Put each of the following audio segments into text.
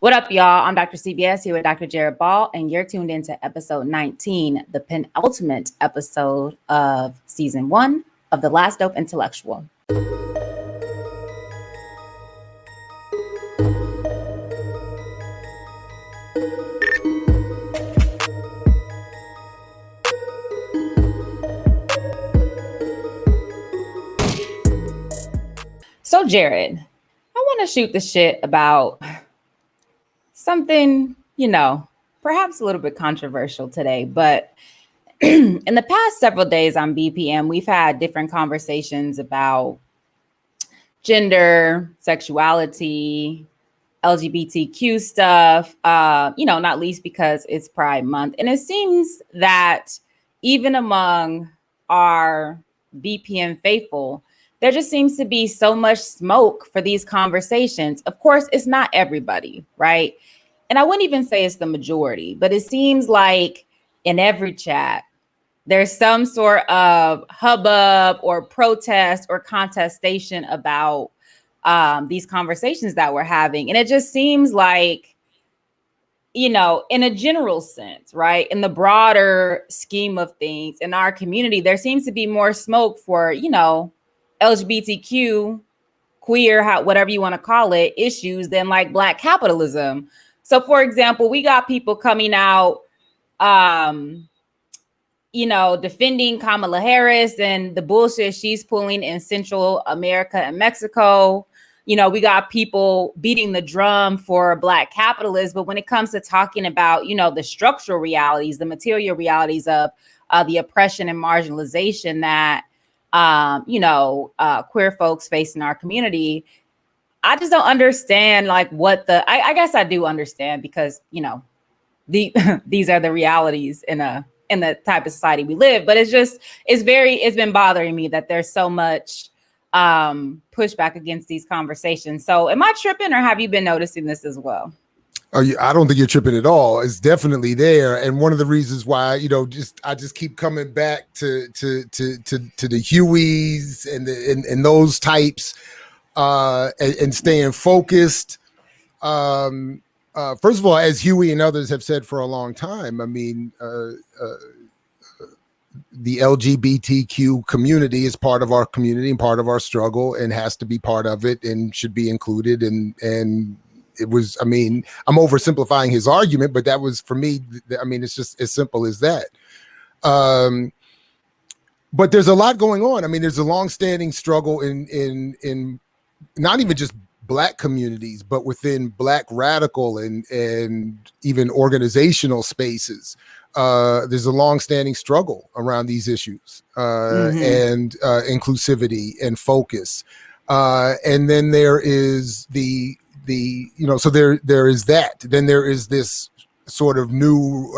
What up, y'all? I'm Dr. CBS here with Dr. Jared Ball, and you're tuned into episode 19, the penultimate episode of season 1 of The Last Dope Intellectual. So, Jared, I want to shoot the shit about something, perhaps a little bit controversial today, but in the past several days on BPM, we've had different conversations about gender, sexuality, LGBTQ stuff, not least because it's Pride Month. And it seems that even among our BPM faithful, there just seems to be so much smoke for these conversations. Of course, it's not everybody, right? And I wouldn't even say it's the majority, but it seems like in every chat, there's some sort of hubbub or protest or contestation about these conversations that we're having. And it just seems like, in a general sense, right? In the broader scheme of things in our community, there seems to be more smoke for, LGBTQ, queer, whatever you want to call it, issues than like Black capitalism. So, for example, we got people coming out, defending Kamala Harris and the bullshit she's pulling in Central America and Mexico. We got people beating the drum for Black capitalists. But when it comes to talking about, the structural realities, the material realities of the oppression and marginalization that, queer folks face in our community, I just don't understand like I guess I do understand because, these are the realities in the type of society we live. But it's been bothering me that there's so much pushback against these conversations. So am I tripping, or have you been noticing this as well? I don't think you're tripping at all. It's definitely there, and one of the reasons why I just keep coming back to the Hueys and those types, and staying focused. First of all, as Huey and others have said for a long time, I mean, the LGBTQ community is part of our community and part of our struggle, and has to be part of it and should be included. And it was, I'm oversimplifying his argument, but that was, for me, it's just as simple as that. But there's a lot going on. There's a longstanding struggle in not even just Black communities, but within Black radical and even organizational spaces. There's a longstanding struggle around these issues, and inclusivity and focus. And then there is so there is that. Then there is this sort of new,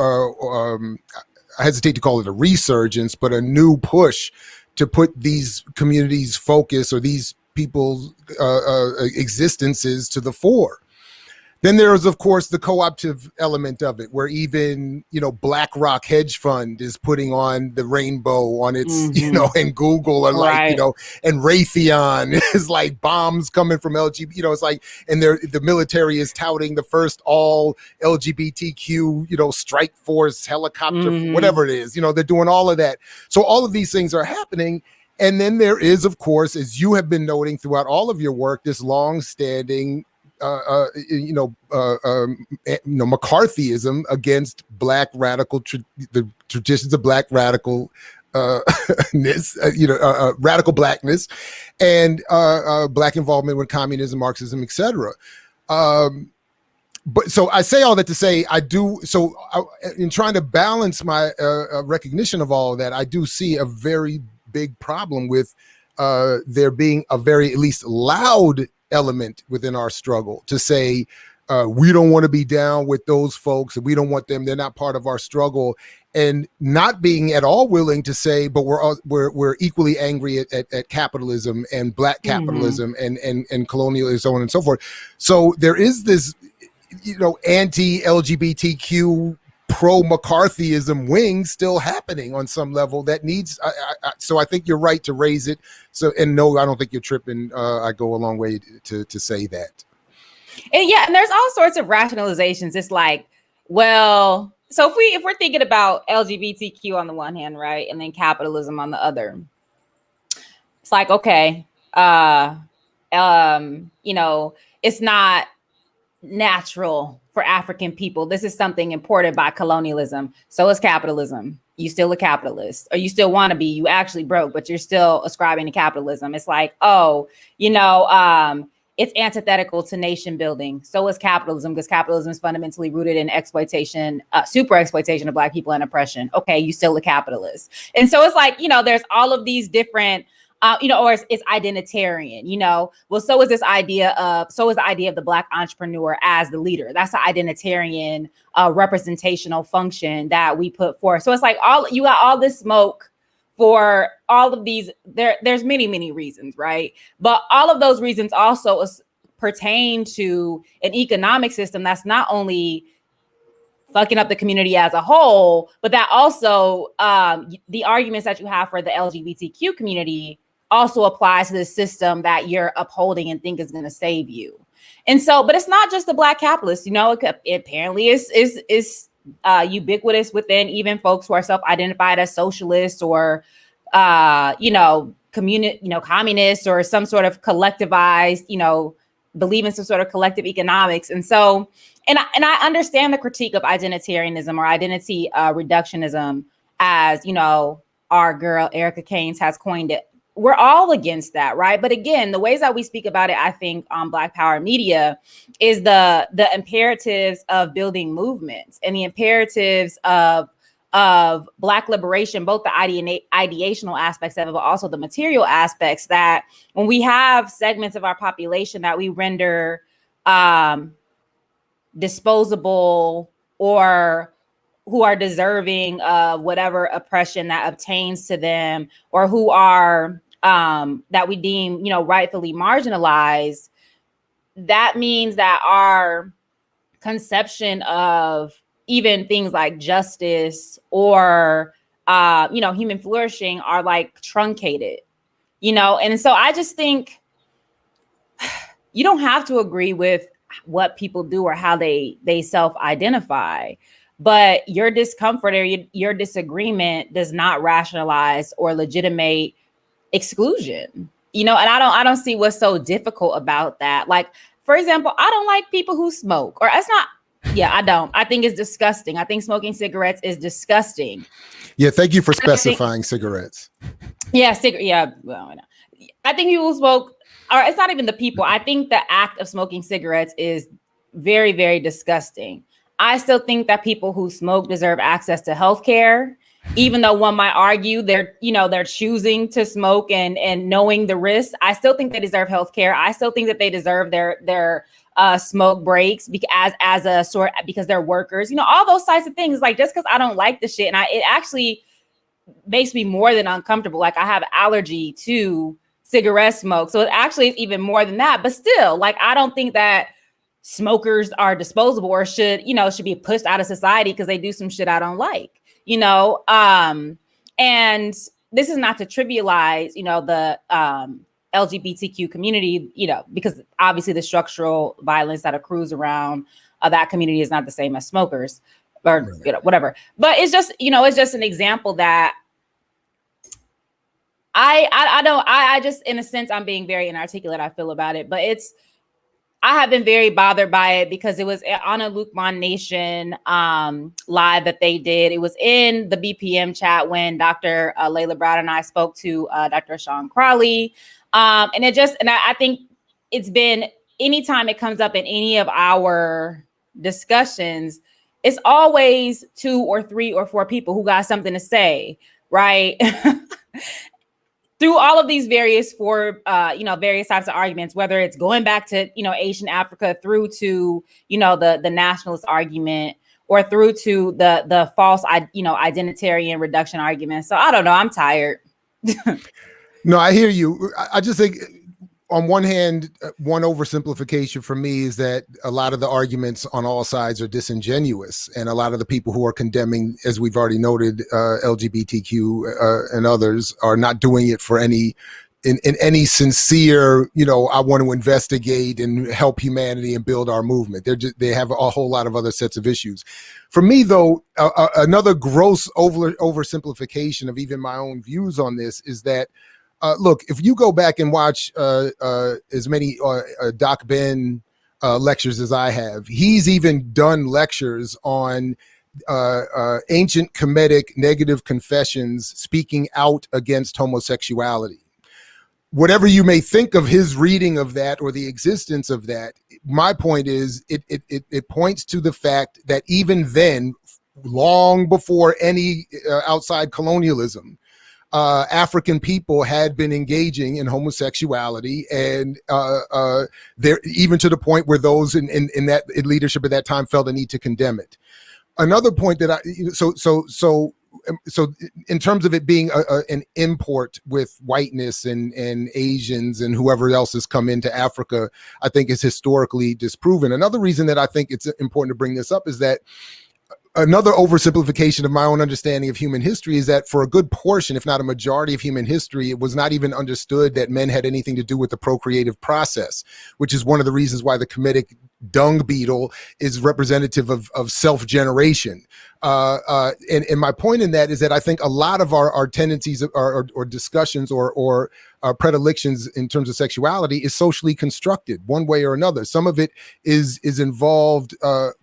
I hesitate to call it a resurgence, but a new push to put these communities' focus or these people's existences to the fore. Then there is, of course, the co-optive element of it, where even, BlackRock hedge fund is putting on the rainbow on its, and Google are like, and Raytheon is like bombs coming from LGBT, it's like, and the military is touting the first all LGBTQ, strike force helicopter, whatever it is, they're doing all of that. So all of these things are happening. And then there is, of course, as you have been noting throughout all of your work, this long-standing McCarthyism against Black radical, the traditions of Black radical radical Blackness, and Black involvement with communism, Marxism, etc. But so I say all that to say in trying to balance my recognition of all of that, I do see a very big problem with there being a very, at least, loud element within our struggle to say we don't want to be down with those folks and we don't want them, they're not part of our struggle, and not being at all willing to say, but we're equally angry at capitalism and Black capitalism and colonialism, so on and so forth. So there is this anti-LGBTQ pro-McCarthyism wing still happening on some level that needs, so I think you're right to raise it. So, and no, I don't think you're tripping. I go a long way to say that. And there's all sorts of rationalizations. It's like, well, so if we're thinking about LGBTQ on the one hand, right, and then capitalism on the other, it's like, okay, it's not natural for African people. This is something imported by colonialism. So is capitalism. You still a capitalist, or you still want to be. You actually broke, but you're still ascribing to capitalism. It's like, oh, it's antithetical to nation building. So is capitalism, because capitalism is fundamentally rooted in exploitation, super exploitation of Black people and oppression. Okay, you still a capitalist. And so it's like, there's all of these different or it's identitarian, well, so is the idea of the Black entrepreneur as the leader. That's the identitarian representational function that we put forth. So it's like you got all this smoke for all of these. There's many, many reasons, right? But all of those reasons also pertain to an economic system that's not only fucking up the community as a whole, but that also the arguments that you have for the LGBTQ community also applies to the system that you're upholding and think is going to save you. And so, but it's not just the Black capitalists, it apparently is ubiquitous within even folks who are self-identified as socialists or, communists or some sort of collectivized, believe in some sort of collective economics. And so, and I understand the critique of identitarianism or identity reductionism, as, our girl Erica Keynes has coined it. We're all against that, right? But again, the ways that we speak about it, I think, on Black Power media is the imperatives of building movements and the imperatives of Black liberation, both the ideational aspects of it, but also the material aspects, that when we have segments of our population that we render disposable or who are deserving of whatever oppression that obtains to them, or who are that we deem, rightfully marginalized, that means that our conception of even things like justice or, human flourishing are like truncated, And so I just think you don't have to agree with what people do or how they self-identify, but your discomfort or your disagreement does not rationalize or legitimate exclusion, and I don't see what's so difficult about that. Like, for example, I don't like people who smoke, or it's not. Yeah, I don't. I think it's disgusting. I think smoking cigarettes is disgusting. Yeah, thank you for specifying cigarettes. Yeah, yeah. Well, I think people who smoke, or it's not even the people. I think the act of smoking cigarettes is very, very disgusting. I still think that people who smoke deserve access to health care. Even though one might argue they're choosing to smoke and knowing the risks, I still think they deserve health care. I still think that they deserve their smoke breaks as a sort, because they're workers. All those types of things. Like, just because I don't like the shit, and it actually makes me more than uncomfortable. Like, I have allergy to cigarette smoke, so it actually is even more than that. But still, like, I don't think that smokers are disposable or should be pushed out of society because they do some shit I don't like. And this is not to trivialize, the LGBTQ community, because obviously the structural violence that accrues around that community is not the same as smokers or, whatever. But it's just, it's just an example that I just, in a sense, I'm being very inarticulate, I feel, about it, but I have been very bothered by it because it was on a Lukman Nation live that they did. It was in the BPM chat when Dr. Layla Brown and I spoke to Dr. Sean Crawley. And I think it's been, anytime it comes up in any of our discussions, it's always 2 or 3 or 4 people who got something to say, right? Through all of these various various types of arguments, whether it's going back to, Asian Africa, through to, the nationalist argument, or through to the false, identitarian reduction argument. So I don't know. I'm tired. No, I hear you. I just think, on one hand, one oversimplification for me is that a lot of the arguments on all sides are disingenuous, and a lot of the people who are condemning, as we've already noted, LGBTQ and others, are not doing it for any in any sincere, I want to investigate and help humanity and build our movement. They have a whole lot of other sets of issues. For me, though, another gross oversimplification of even my own views on this is that, look, if you go back and watch as many Doc Ben lectures as I have, he's even done lectures on ancient Kemetic negative confessions speaking out against homosexuality. Whatever you may think of his reading of that or the existence of that, my point is it points to the fact that even then, long before any outside colonialism, African people had been engaging in homosexuality, and there, even to the point where those in leadership at that time felt a need to condemn it. Another point that so in terms of it being an import with whiteness and Asians and whoever else has come into Africa, I think is historically disproven. Another reason that I think it's important to bring this up is that another oversimplification of my own understanding of human history is that for a good portion, if not a majority of human history, it was not even understood that men had anything to do with the procreative process, which is one of the reasons why the Kemetic dung beetle is representative of self-generation. And my point in that is that I think a lot of our tendencies or discussions or predilections in terms of sexuality is socially constructed one way or another. Some of it is involved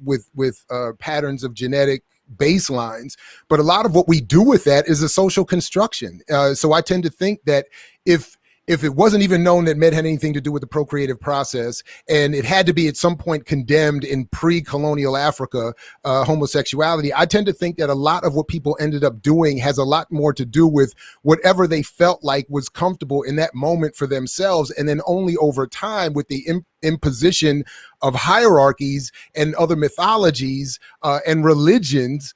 with patterns of genetic baselines, but a lot of what we do with that is a social construction. So I tend to think that if it wasn't even known that men had anything to do with the procreative process, and it had to be at some point condemned in pre-colonial Africa, homosexuality, I tend to think that a lot of what people ended up doing has a lot more to do with whatever they felt like was comfortable in that moment for themselves. And then only over time, with the imposition of hierarchies and other mythologies and religions,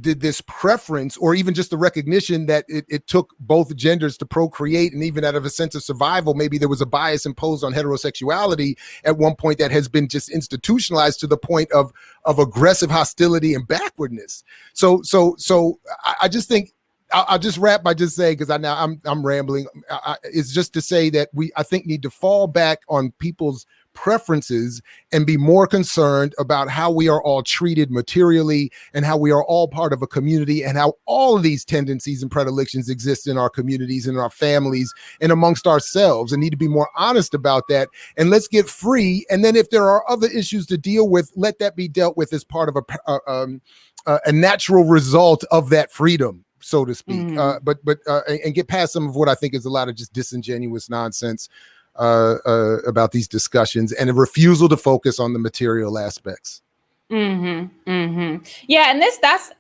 did this preference, or even just the recognition that it took both genders to procreate, and even out of a sense of survival, maybe there was a bias imposed on heterosexuality at one point that has been just institutionalized to the point of aggressive hostility and backwardness. So I just think I'll just wrap by just saying, because I'm rambling. It's just to say that I think need to fall back on people's preferences and be more concerned about how we are all treated materially and how we are all part of a community, and how all of these tendencies and predilections exist in our communities and in our families and amongst ourselves, and need to be more honest about that. And let's get free. And then if there are other issues to deal with, let that be dealt with as part of a natural result of that freedom, so to speak. And get past some of what I think is a lot of just disingenuous nonsense about these discussions, and a refusal to focus on the material aspects. Yeah, and that's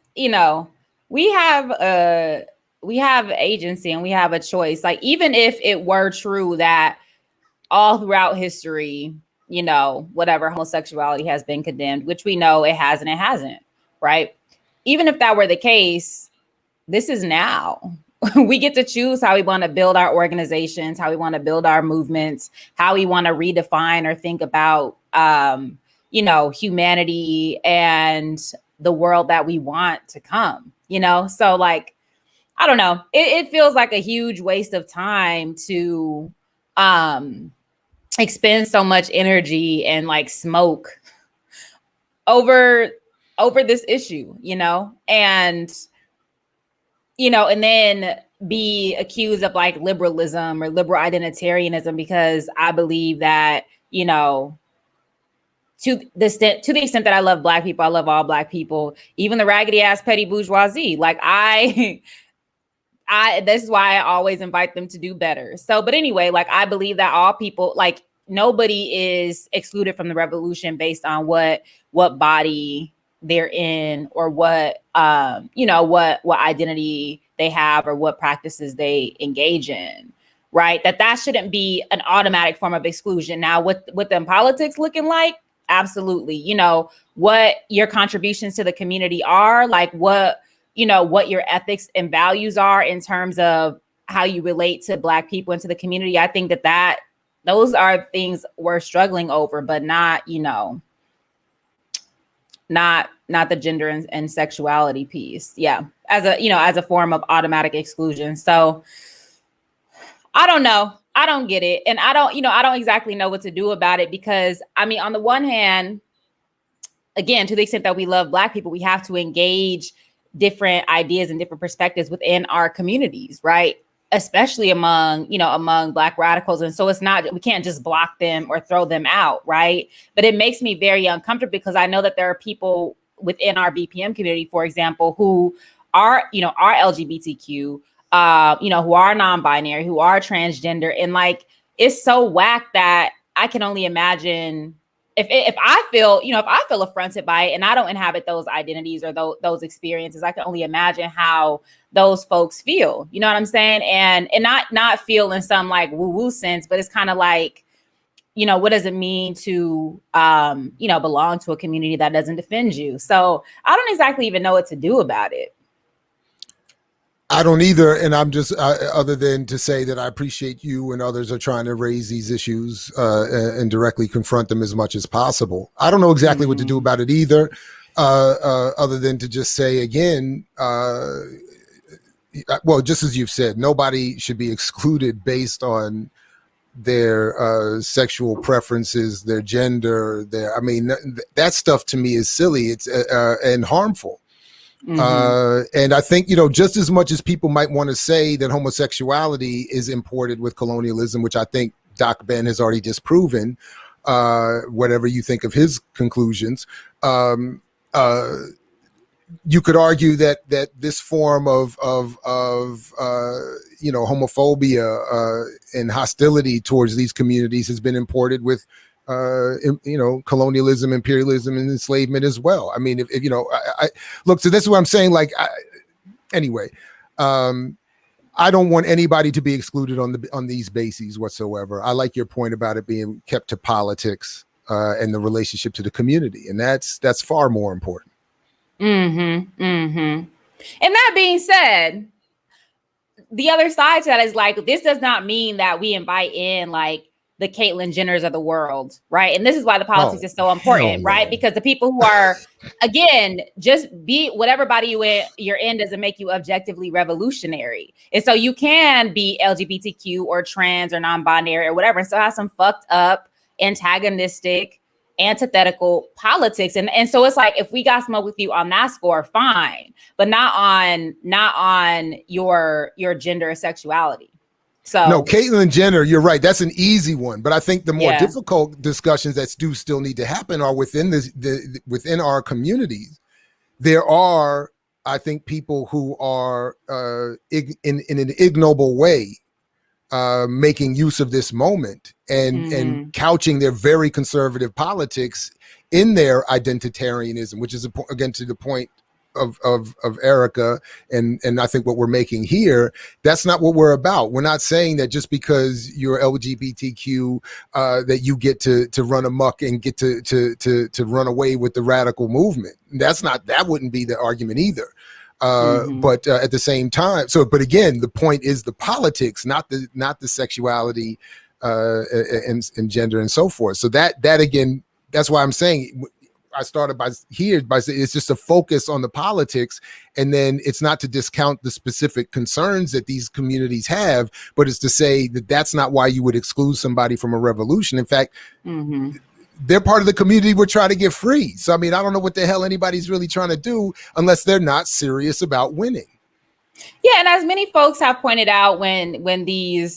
we have agency and we have a choice. Like, even if it were true that all throughout history, whatever, homosexuality has been condemned, which we know it hasn't, right? Even if that were the case, this is now. We get to choose how we want to build our organizations, how we want to build our movements, how we want to redefine or think about, humanity and the world that we want to come, So, like, I don't know. It feels like a huge waste of time to expend so much energy and like smoke over this issue, and then be accused of like liberalism or liberal identitarianism, because I believe that, to the extent that I love Black people, I love all Black people, even the raggedy ass petty bourgeoisie. Like this is why I always invite them to do better. So, but anyway, like, I believe that all people, like, nobody is excluded from the revolution based on what body they're in, or what what identity they have, or what practices they engage in, right? That shouldn't be an automatic form of exclusion. Now, with them politics looking like, absolutely, what your contributions to the community are, like what your ethics and values are in terms of how you relate to Black people and to the community. I think that those are things we're struggling over, but not, not the gender and sexuality piece. Yeah. As a form of automatic exclusion. So I don't know. I don't get it. And I don't exactly know what to do about it, because I mean, on the one hand, again, to the extent that we love Black people, we have to engage different ideas and different perspectives within our communities, right? Especially among Black radicals. And so it's not, we can't just block them or throw them out, right? But it makes me very uncomfortable, because I know that there are people within our BPM community, for example, who are LGBTQ, who are non-binary, who are transgender. And like, it's so whack that I can only imagine if I feel affronted by it and I don't inhabit those identities or those experiences, I can only imagine how those folks feel. You know what I'm saying? And not feel in some like woo-woo sense, but it's kind of like, what does it mean to, belong to a community that doesn't defend you? So I don't exactly even know what to do about it. I don't either. And I'm just, other than to say that I appreciate you and others are trying to raise these issues and directly confront them as much as possible. I don't know exactly what to do about it either, other than to just say again, well, just as you've said, nobody should be excluded based on their sexual preferences, their gender, that stuff to me is silly. It's and harmful. And I think, just as much as people might want to say that homosexuality is imported with colonialism, which I think Doc Ben has already disproven, whatever you think of his conclusions, you could argue that this form of homophobia and hostility towards these communities has been imported with colonialism, imperialism, and enslavement as well. I mean, if I look, so this is what I'm saying. Like, anyway, I don't want anybody to be excluded on these bases whatsoever. I like your point about it being kept to politics and the relationship to the community, and that's far more important. And that being said, the other side to that is like, this does not mean that we invite in like the Caitlyn Jenners of the world, right? And this is why the politics is so important, right? Because the people who are, again, just be whatever body you're in doesn't make you objectively revolutionary. And so you can be LGBTQ or trans or non-binary or whatever, and still have some fucked up, antagonistic, antithetical politics. And so it's like, if we got smoke with you on that score, fine, but not on your gender or sexuality. So no, Caitlyn Jenner, you're right. That's an easy one. But I think the more difficult discussions that do still need to happen are within within our communities. There are, I think, people who are in an ignoble way making use of this moment and couching their very conservative politics in their identitarianism, which is again to the point of Erica and I think what we're making here. That's not what we're about. We're not saying that just because you're LGBTQ that you get to run amok and get to run away with the radical movement. That wouldn't be the argument either. But at the same time, but again, the point is the politics, not the sexuality and gender and so forth. So that again, that's why I'm saying I started by saying it's just a focus on the politics, and then it's not to discount the specific concerns that these communities have, but it's to say that that's not why you would exclude somebody from a revolution. In fact, they're part of the community we're trying to get free. So, I mean, I don't know what the hell anybody's really trying to do unless they're not serious about winning. Yeah, and as many folks have pointed out when the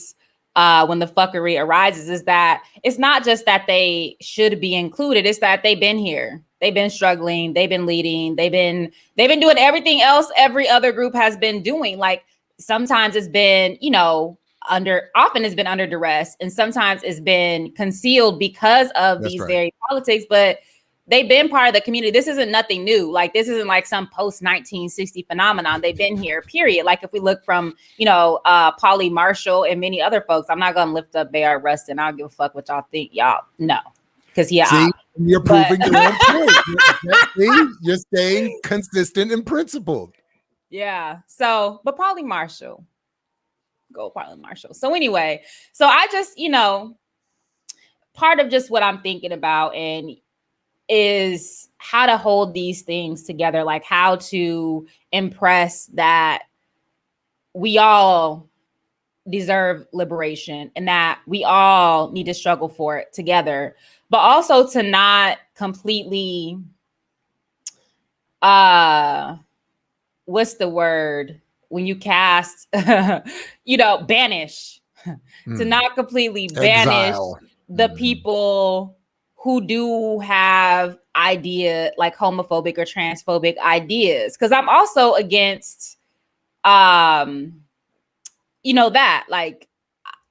fuckery arises, is that it's not just that they should be included, it's that they've been here. They've been struggling, they've been leading, they've been doing everything else every other group has been doing. Like sometimes it's been, often it's been under duress, and sometimes it's been concealed because of these very politics, but they've been part of the community. This isn't nothing new. Like this isn't like some post 1960 phenomenon. They've been here, period. Like if we look from, Polly Marshall and many other folks, I'm not gonna lift up Bayard Rustin. I don't give a fuck what y'all think, y'all. No, because you're proving your own point. You're staying consistent and principled. Yeah. So, but Polly Marshall. Go Polly Marshall. So anyway, so I just, part of just what I'm thinking about and is how to hold these things together, like how to impress that we all deserve liberation and that we all need to struggle for it together, but also to not completely, what's the word when you cast, banish, to not completely banish Exile. the people who do have like homophobic or transphobic ideas. Cause I'm also against, that like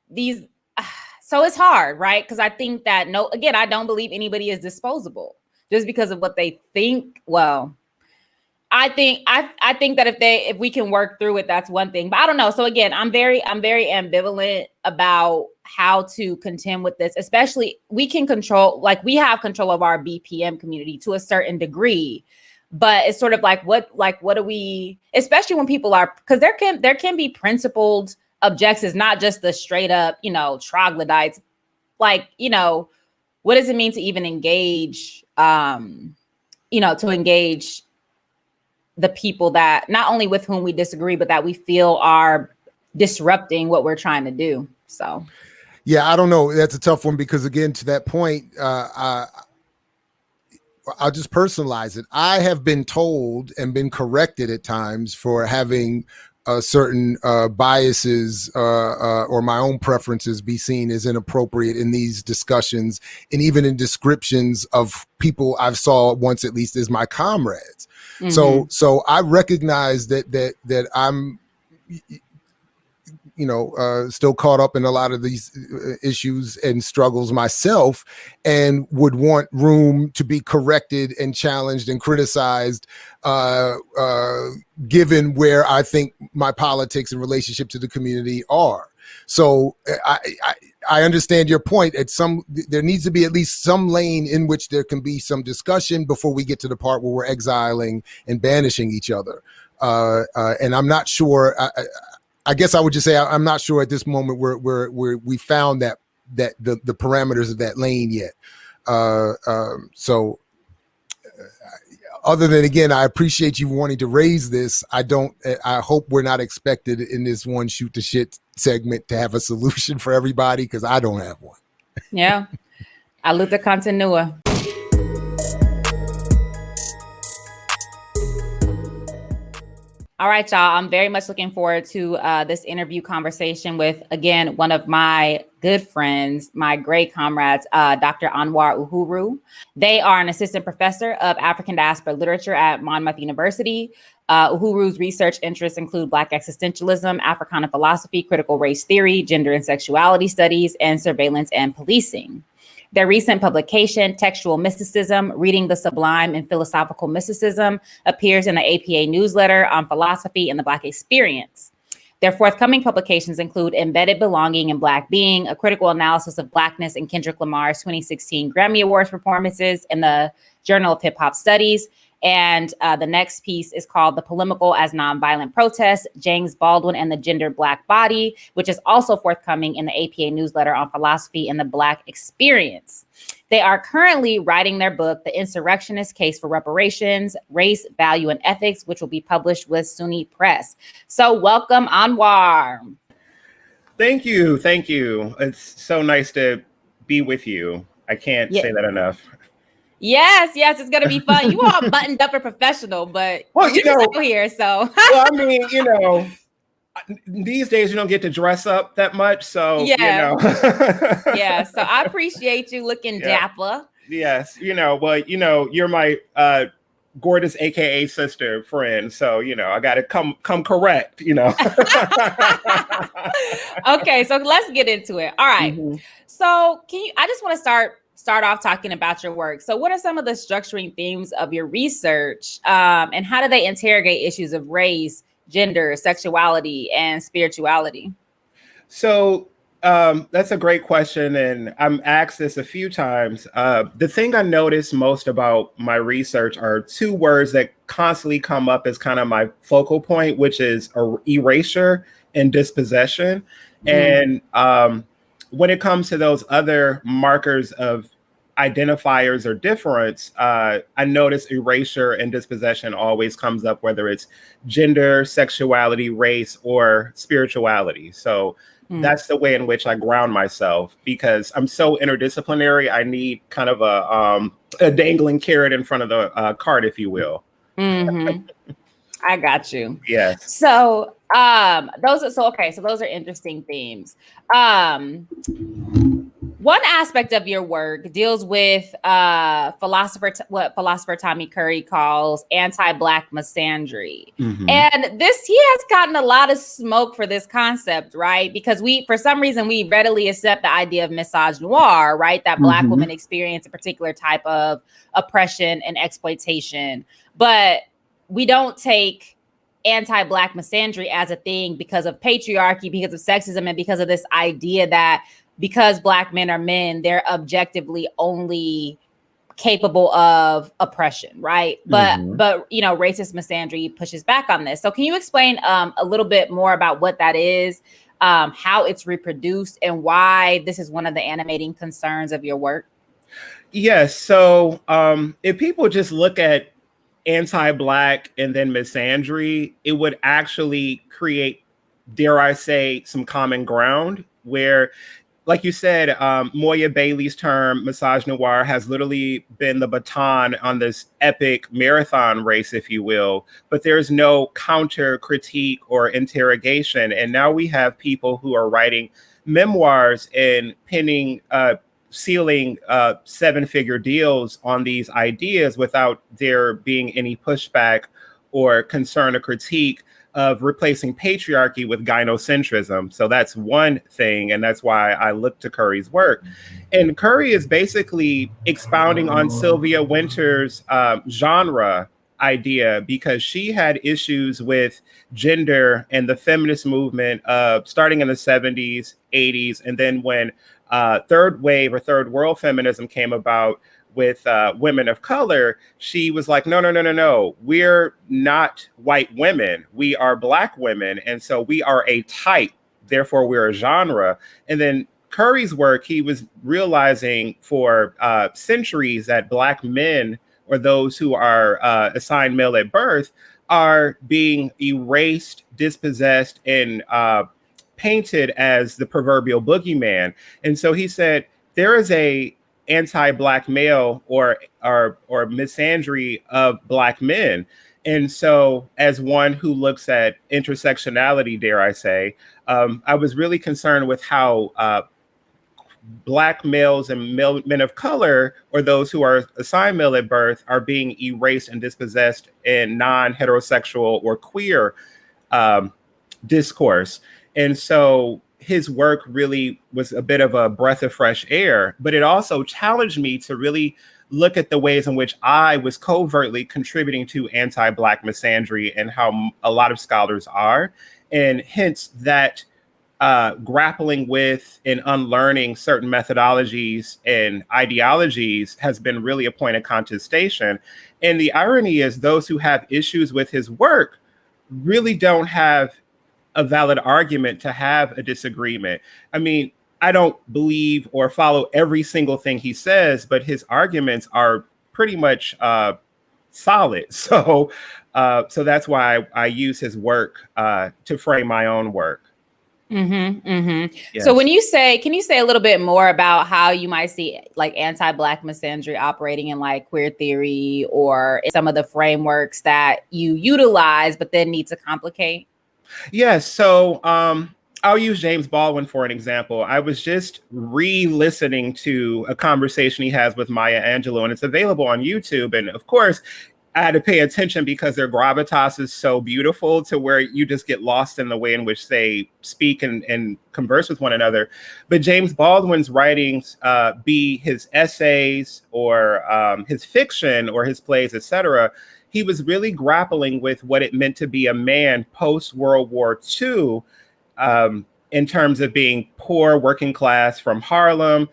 these, so it's hard, right? Cause I think that I don't believe anybody is disposable just because of what they think. Well, I think that if we can work through it, that's one thing. But I don't know. So again, I'm very ambivalent about how to contend with this. Especially we have control of our BPM community to a certain degree. But it's sort of like what do we, especially when people are, because there can be principled objectives, not just the straight up, troglodytes. Like, what does it mean to even engage, to engage the people that not only with whom we disagree, but that we feel are disrupting what we're trying to do. So, yeah, I don't know. That's a tough one because again, to that point, I'll just personalize it. I have been told and been corrected at times for having certain biases or my own preferences be seen as inappropriate in these discussions and even in descriptions of people I've saw once at least as my comrades. Mm-hmm. So I recognize that I'm still caught up in a lot of these issues and struggles myself, and would want room to be corrected and challenged and criticized, given where I think my politics in relationship to the community are. So I understand your point. There needs to be at least some lane in which there can be some discussion before we get to the part where we're exiling and banishing each other. And I'm not sure. I guess I would just say I'm not sure at this moment we found that the parameters of that lane yet. So other than, again, I appreciate you wanting to raise this. I hope we're not expected in this one shoot the shit segment to have a solution for everybody, because I don't have one. Yeah. I looked at continua. All right, y'all. I'm very much looking forward to this interview conversation with, again, one of my good friends, my great comrades, Dr. Anwar Uhuru. They are an assistant professor of African diaspora literature at Monmouth University. Uhuru's research interests include Black existentialism, Africana philosophy, critical race theory, gender and sexuality studies, and surveillance and policing. Their recent publication, Textual Mysticism, Reading the Sublime and Philosophical Mysticism, appears in the APA newsletter on philosophy and the Black experience. Their forthcoming publications include Embedded Belonging and Black Being, a critical analysis of Blackness in Kendrick Lamar's 2016 Grammy Awards performances in the Journal of Hip Hop Studies. And the next piece is called The Polemical as Nonviolent Protest, James Baldwin and the Gendered Black Body, which is also forthcoming in the APA newsletter on philosophy and the Black experience. They are currently writing their book, The Insurrectionist Case for Reparations, Race, Value, and Ethics, which will be published with SUNY Press. So welcome, Anwar. Thank you. Thank you. It's so nice to be with you. I can't say that enough. Yes, it's gonna be fun. You all buttoned up and professional, but you're out here, so. Well, I mean, these days you don't get to dress up that much, so Yeah, so I appreciate you looking dapper. Yes, you're my gorgeous AKA sister friend, so I got to come correct. Okay, so let's get into it. All right. Mm-hmm. So I just want to start off talking about your work. So what are some of the structuring themes of your research, and how do they interrogate issues of race, gender, sexuality, and spirituality? So that's a great question, and I'm asked this a few times. The thing I notice most about my research are two words that constantly come up as kind of my focal point, which is erasure and dispossession. Mm. And when it comes to those other markers of identifiers or difference, I notice erasure and dispossession always comes up, whether it's gender, sexuality, race, or spirituality. So that's the way in which I ground myself, because I'm so interdisciplinary. I need kind of a dangling carrot in front of the cart, if you will. Mm-hmm. I got you. Yes. So those are interesting themes. One aspect of your work deals with what philosopher Tommy Curry calls anti-black misandry. Mm-hmm. And he has gotten a lot of smoke for this concept, right? Because for some reason, we readily accept the idea of misogynoir, right? That Black women experience a particular type of oppression and exploitation. But we don't take anti-Black misandry as a thing because of patriarchy, because of sexism, and because of this idea that because Black men are men, they're objectively only capable of oppression, right? But racist misandry pushes back on this. So can you explain a little bit more about what that is, how it's reproduced, and why this is one of the animating concerns of your work? Yes. So if people just look at anti-Black and then misandry, it would actually create, dare I say, some common ground where, like you said, Moya Bailey's term, misogynoir, has literally been the baton on this epic marathon race, if you will, but there's no counter critique or interrogation. And now we have people who are writing memoirs and sealing seven-figure deals on these ideas without there being any pushback or concern or critique of replacing patriarchy with gynocentrism. So that's one thing, and that's why I look to Curry's work. And Curry is basically expounding on Sylvia Wynter's genre idea, because she had issues with gender and the feminist movement starting in the 70s, 80s, and then when third wave or third world feminism came about with women of color, she was like, no, we're not white women, we are Black women, and so we are a type, therefore we're a genre. And then Curry's work, he was realizing for centuries that Black men, or those who are assigned male at birth, are being erased, dispossessed, and painted as the proverbial boogeyman. And so he said there is a anti-Black male or misandry of Black men. And so as one who looks at intersectionality, dare I say, I was really concerned with how Black males and men of color, or those who are assigned male at birth, are being erased and dispossessed in non-heterosexual or queer discourse. And so his work really was a bit of a breath of fresh air, but it also challenged me to really look at the ways in which I was covertly contributing to anti-Black misandry, and how a lot of scholars are, and hence that grappling with and unlearning certain methodologies and ideologies has been really a point of contestation. And the irony is those who have issues with his work really don't have a valid argument to have a disagreement. I mean, I don't believe or follow every single thing he says, but his arguments are pretty much solid. So that's why I use his work to frame my own work. Yes. So can you say a little bit more about how you might see like anti-Black misandry operating in like queer theory, or some of the frameworks that you utilize but then need to complicate? Yes. So I'll use James Baldwin for an example. I was just re-listening to a conversation he has with Maya Angelou, and it's available on YouTube. And of course, I had to pay attention because their gravitas is so beautiful to where you just get lost in the way in which they speak and converse with one another. But James Baldwin's writings, be his essays or his fiction or his plays, etc., he was really grappling with what it meant to be a man post-World War II, in terms of being poor, working class from Harlem.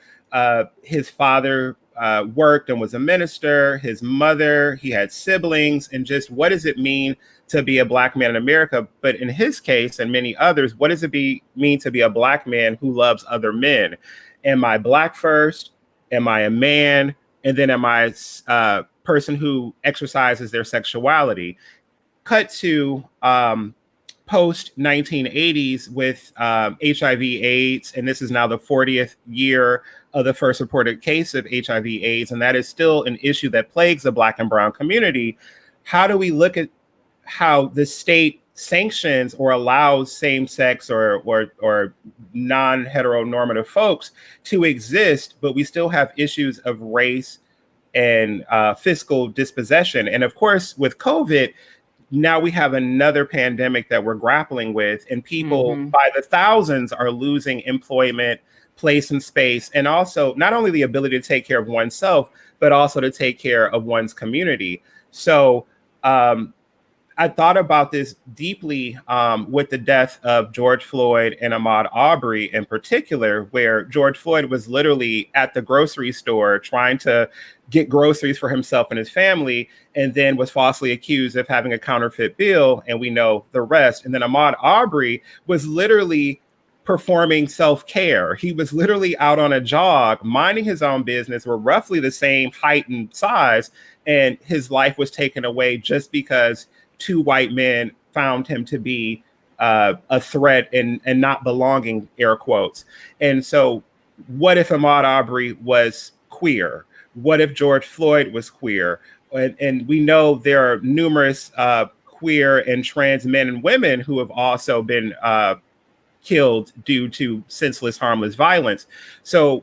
His father worked and was a minister. His mother, he had siblings, and just what does it mean to be a Black man in America? But in his case and many others, what does it mean to be a Black man who loves other men? Am I Black first? Am I a man? And then am I a person who exercises their sexuality? Cut to post 1980s with HIV/AIDS, and this is now the 40th year of the first reported case of HIV/AIDS, and that is still an issue that plagues the Black and Brown community. How do we look at how the state sanctions or allows same-sex or non-heteronormative folks to exist, but we still have issues of race and fiscal dispossession? And of course, with COVID, now we have another pandemic that we're grappling with, and people by the thousands are losing employment, place, and space, and also not only the ability to take care of oneself, but also to take care of one's community. So I thought about this deeply with the death of George Floyd and Ahmaud Arbery in particular, where George Floyd was literally at the grocery store trying to get groceries for himself and his family, and then was falsely accused of having a counterfeit bill, and we know the rest. And then Ahmaud Arbery was literally performing self-care. He was literally out on a jog, minding his own business. We're roughly the same height and size, and his life was taken away just because two white men found him to be a threat and not belonging, air quotes. And so what if Ahmaud Arbery was queer? What if George Floyd was queer? And we know there are numerous queer and trans men and women who have also been killed due to senseless, harmless violence. So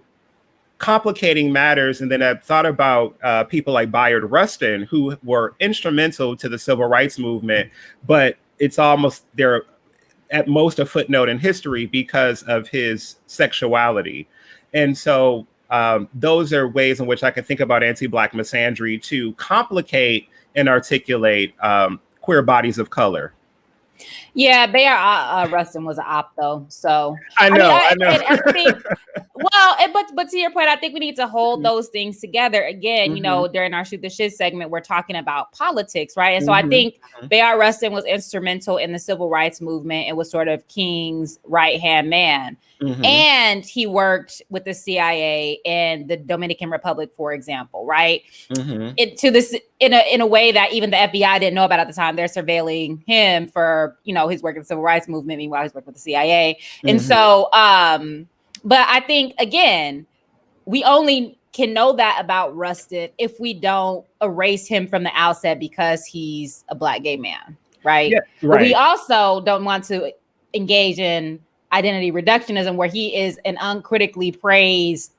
complicating matters. And then I've thought about people like Bayard Rustin, who were instrumental to the civil rights movement, but it's almost, they're at most a footnote in history because of his sexuality. And so those are ways in which I can think about anti-Black misandry to complicate and articulate queer bodies of color. Yeah, Bayard Rustin was an op though, so I know. I think, but to your point, I think we need to hold those things together. Again, you know, during our Shoot the Shit segment, we're talking about politics, right? And so I think Bayard Rustin was instrumental in the civil rights movement and was sort of King's right-hand man. And he worked with the CIA and the Dominican Republic, for example, right? In a way that even the FBI didn't know about at the time. They're surveilling him for, you know, his work in the civil rights movement. Meanwhile, he's working with the CIA. And so, but I think, again, we only can know that about Rustin if we don't erase him from the outset because he's a Black gay man, right? Yeah, right. But we also don't want to engage in identity reductionism where he is an uncritically praised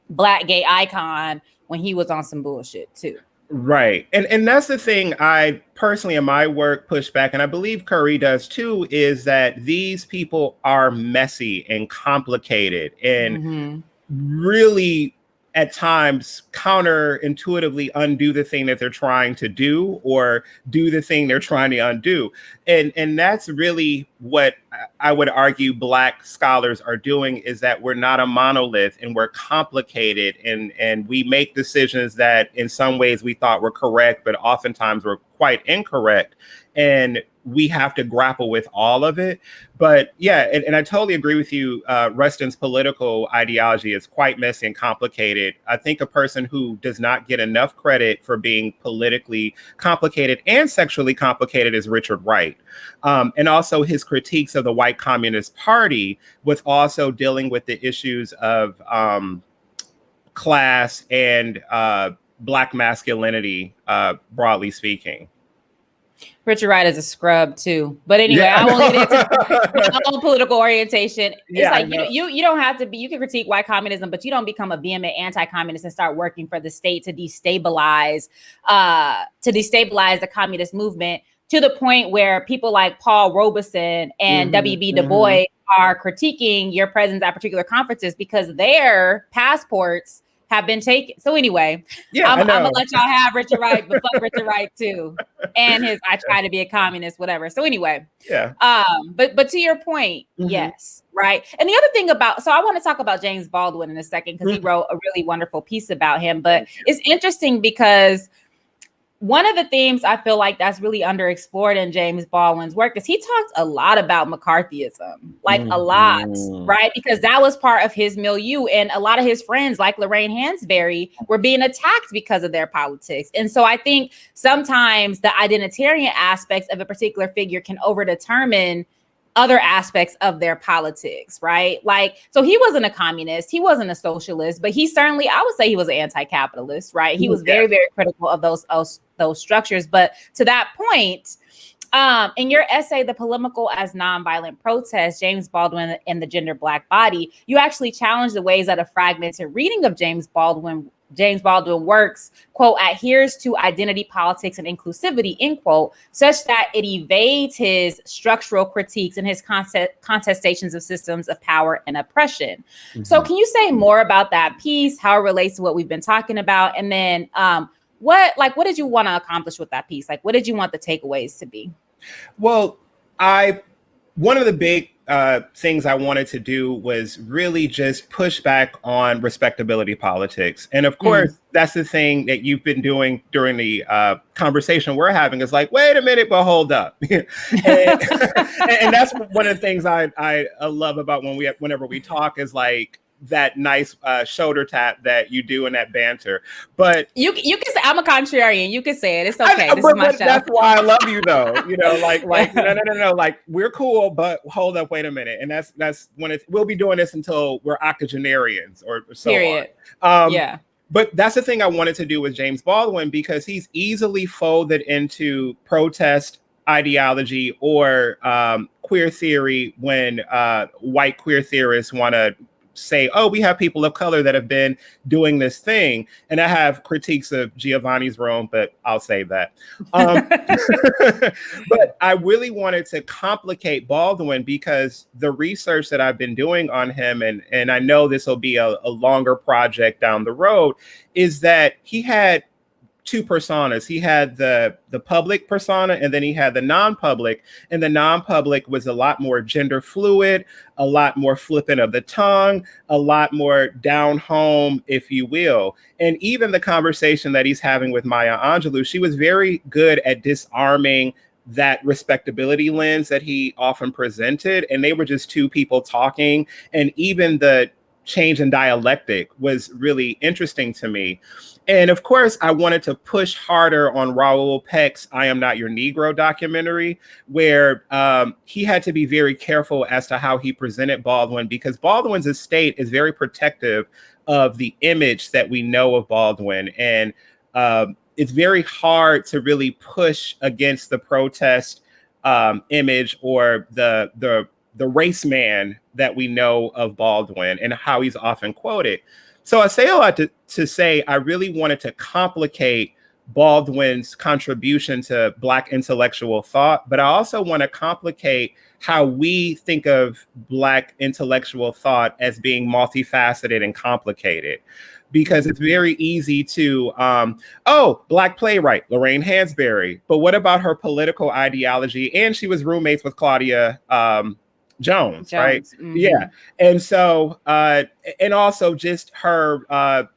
Black gay icon when he was on some bullshit too. Right. And that's the thing I personally in my work push back, and I believe Curry does too, is that these people are messy and complicated and really at times counterintuitively undo the thing that they're trying to do or do the thing they're trying to undo. And that's really what I would argue Black scholars are doing, is that we're not a monolith and we're complicated and we make decisions that in some ways we thought were correct, but oftentimes were quite incorrect. And we have to grapple with all of it. But yeah, and I totally agree with you. Rustin's political ideology is quite messy and complicated. I think a person who does not get enough credit for being politically complicated and sexually complicated is Richard Wright. And also his critiques of the white Communist Party with also dealing with the issues of class and Black masculinity, broadly speaking. Richard Wright is a scrub too, but anyway, I won't get into my own political orientation. It's like you don't have to be. You can critique white communism, but you don't become a vehement anti-communist and start working for the state to destabilize the communist movement to the point where people like Paul Robeson and W.E.B. Du Bois are critiquing your presence at particular conferences because their passports have been taken. So anyway, I'm gonna let y'all have Richard Wright, but fuck Richard Wright too, and his I try to be a communist, whatever. So anyway, but to your point, yes, right. And the other thing about, so I want to talk about James Baldwin in a second because he wrote a really wonderful piece about him. But it's interesting because one of the themes I feel like that's really underexplored in James Baldwin's work is he talked a lot about McCarthyism, like a lot, right? Because that was part of his milieu. And a lot of his friends, like Lorraine Hansberry, were being attacked because of their politics. And so I think sometimes the identitarian aspects of a particular figure can overdetermine other aspects of their politics, right? Like, so he wasn't a communist, he wasn't a socialist, but he certainly, I would say he was an anti-capitalist, right? He was very, very critical of those structures. But to that point, in your essay, The Polemical as Nonviolent Protest, James Baldwin and the Gender Black Body, you actually challenge the ways that a fragmented reading of James Baldwin works, quote, adheres to identity politics and inclusivity, end quote, such that it evades his structural critiques and his contestations of systems of power and oppression. So can you say more about that piece, how it relates to what we've been talking about? And then what did you want to accomplish with that piece? Like, what did you want the takeaways to be? Well, one of the big things I wanted to do was really just push back on respectability politics. And of course, that's the thing that you've been doing during the conversation we're having is like, wait a minute, but hold up. and that's one of the things I love about whenever we talk is like, that nice shoulder tap that you do in that banter. But you can say, I'm a contrarian. You can say it. It's okay. This is my show. That's why I love you, though. You know, like no. Like, we're cool, but hold up, wait a minute. And that's when we'll be doing this until we're octogenarians or so Period. on. But that's the thing I wanted to do with James Baldwin, because he's easily folded into protest ideology or queer theory when white queer theorists want to say, oh, we have people of color that have been doing this thing. And I have critiques of Giovanni's Rome, but I'll save that. But I really wanted to complicate Baldwin because the research that I've been doing on him, and I know this will be a longer project down the road, is that he had two personas. He had the public persona, and then he had the non-public. And the non-public was a lot more gender fluid, a lot more flippant of the tongue, a lot more down home, if you will. And even the conversation that he's having with Maya Angelou, she was very good at disarming that respectability lens that he often presented. And they were just two people talking. And even the change in dialectic was really interesting to me. And of course, I wanted to push harder on Raoul Peck's I Am Not Your Negro documentary, where he had to be very careful as to how he presented Baldwin, because Baldwin's estate is very protective of the image that we know of Baldwin. And it's very hard to really push against the protest image or the race man that we know of Baldwin and how he's often quoted. So I say a lot to say I really wanted to complicate Baldwin's contribution to Black intellectual thought, but I also want to complicate how we think of Black intellectual thought as being multifaceted and complicated. Because it's very easy to, Black playwright, Lorraine Hansberry. But what about her political ideology? And she was roommates with Claudia Jones, right? Mm-hmm. Yeah. And so, and also just her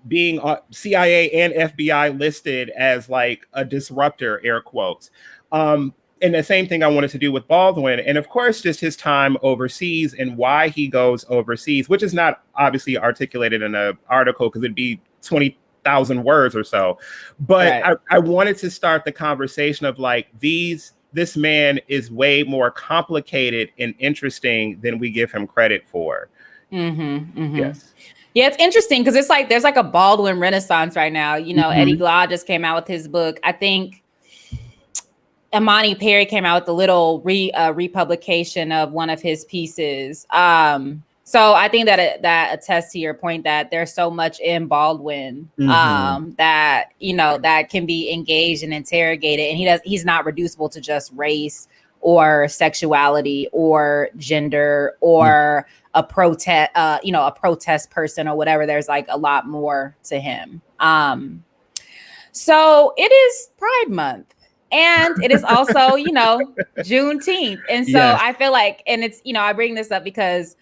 being CIA and FBI listed as like a disruptor, air quotes. And the same thing I wanted to do with Baldwin. And of course, just his time overseas and why he goes overseas, which is not obviously articulated in an article because it'd be 20,000 words or so. But right. I wanted to start the conversation of like this man is way more complicated and interesting than we give him credit for. Yes. Yeah, it's interesting because it's like there's like a Baldwin renaissance right now. You know, Eddie Glaude just came out with his book. I think Imani Perry came out with a little republication of one of his pieces. So I think that attests to your point that there's so much in Baldwin that, you know, that can be engaged and interrogated, and he's not reducible to just race or sexuality or gender or a protest person or whatever. There's like a lot more to him. So it is Pride Month. And it is also, you know, Juneteenth. And so yes. I feel like, and it's, you know, I bring this up because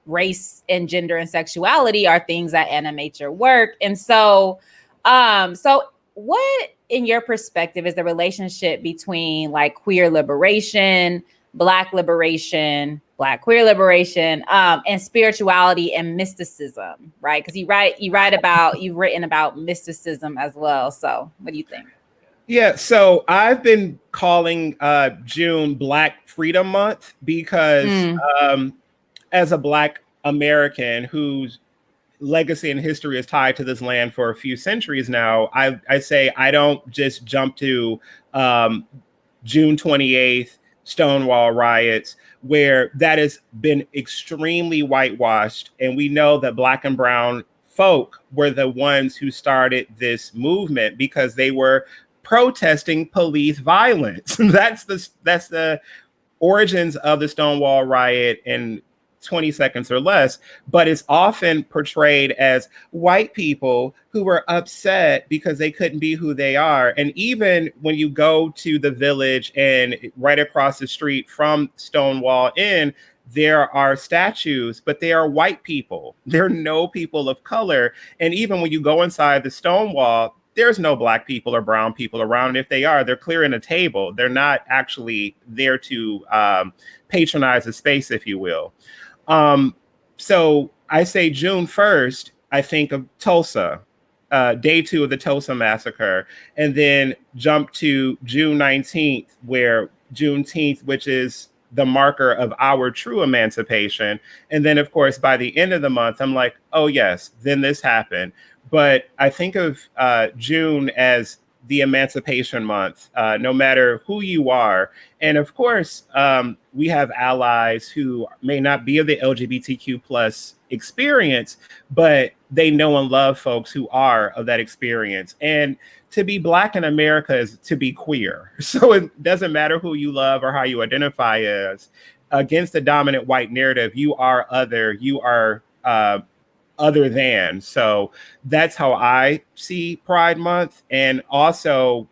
race and gender and sexuality are things that animate your work. And so, so what, in your perspective, is the relationship between like queer liberation, Black liberation, Black queer liberation, and spirituality and mysticism, right? Because you've written about mysticism as well. So what do you think? Yeah, so I've been calling June Black Freedom Month because as a Black American whose legacy and history is tied to this land for a few centuries now, I say I don't just jump to June 28th, Stonewall riots, where that has been extremely whitewashed. And we know that Black and brown folk were the ones who started this movement because they were protesting police violence. That's the origins of the Stonewall riot in 20 seconds or less, but it's often portrayed as white people who were upset because they couldn't be who they are. And even when you go to the village and right across the street from Stonewall Inn, there are statues, but they are white people. There are no people of color. And even when you go inside the Stonewall, there's no Black people or brown people around. If they are, they're clearing a table. They're not actually there to patronize the space, if you will. So I say June 1st, I think of Tulsa, day 2 of the Tulsa Massacre, and then jump to June 19th, where Juneteenth, which is the marker of our true emancipation. And then, of course, by the end of the month, I'm like, oh, yes, then this happened. But I think of June as the emancipation month, no matter who you are. And of course, we have allies who may not be of the LGBTQ plus experience, but they know and love folks who are of that experience. And to be Black in America is to be queer. So it doesn't matter who you love or how you identify as. Against the dominant white narrative, you are other, you are other than. So that's how I see Pride Month. And also,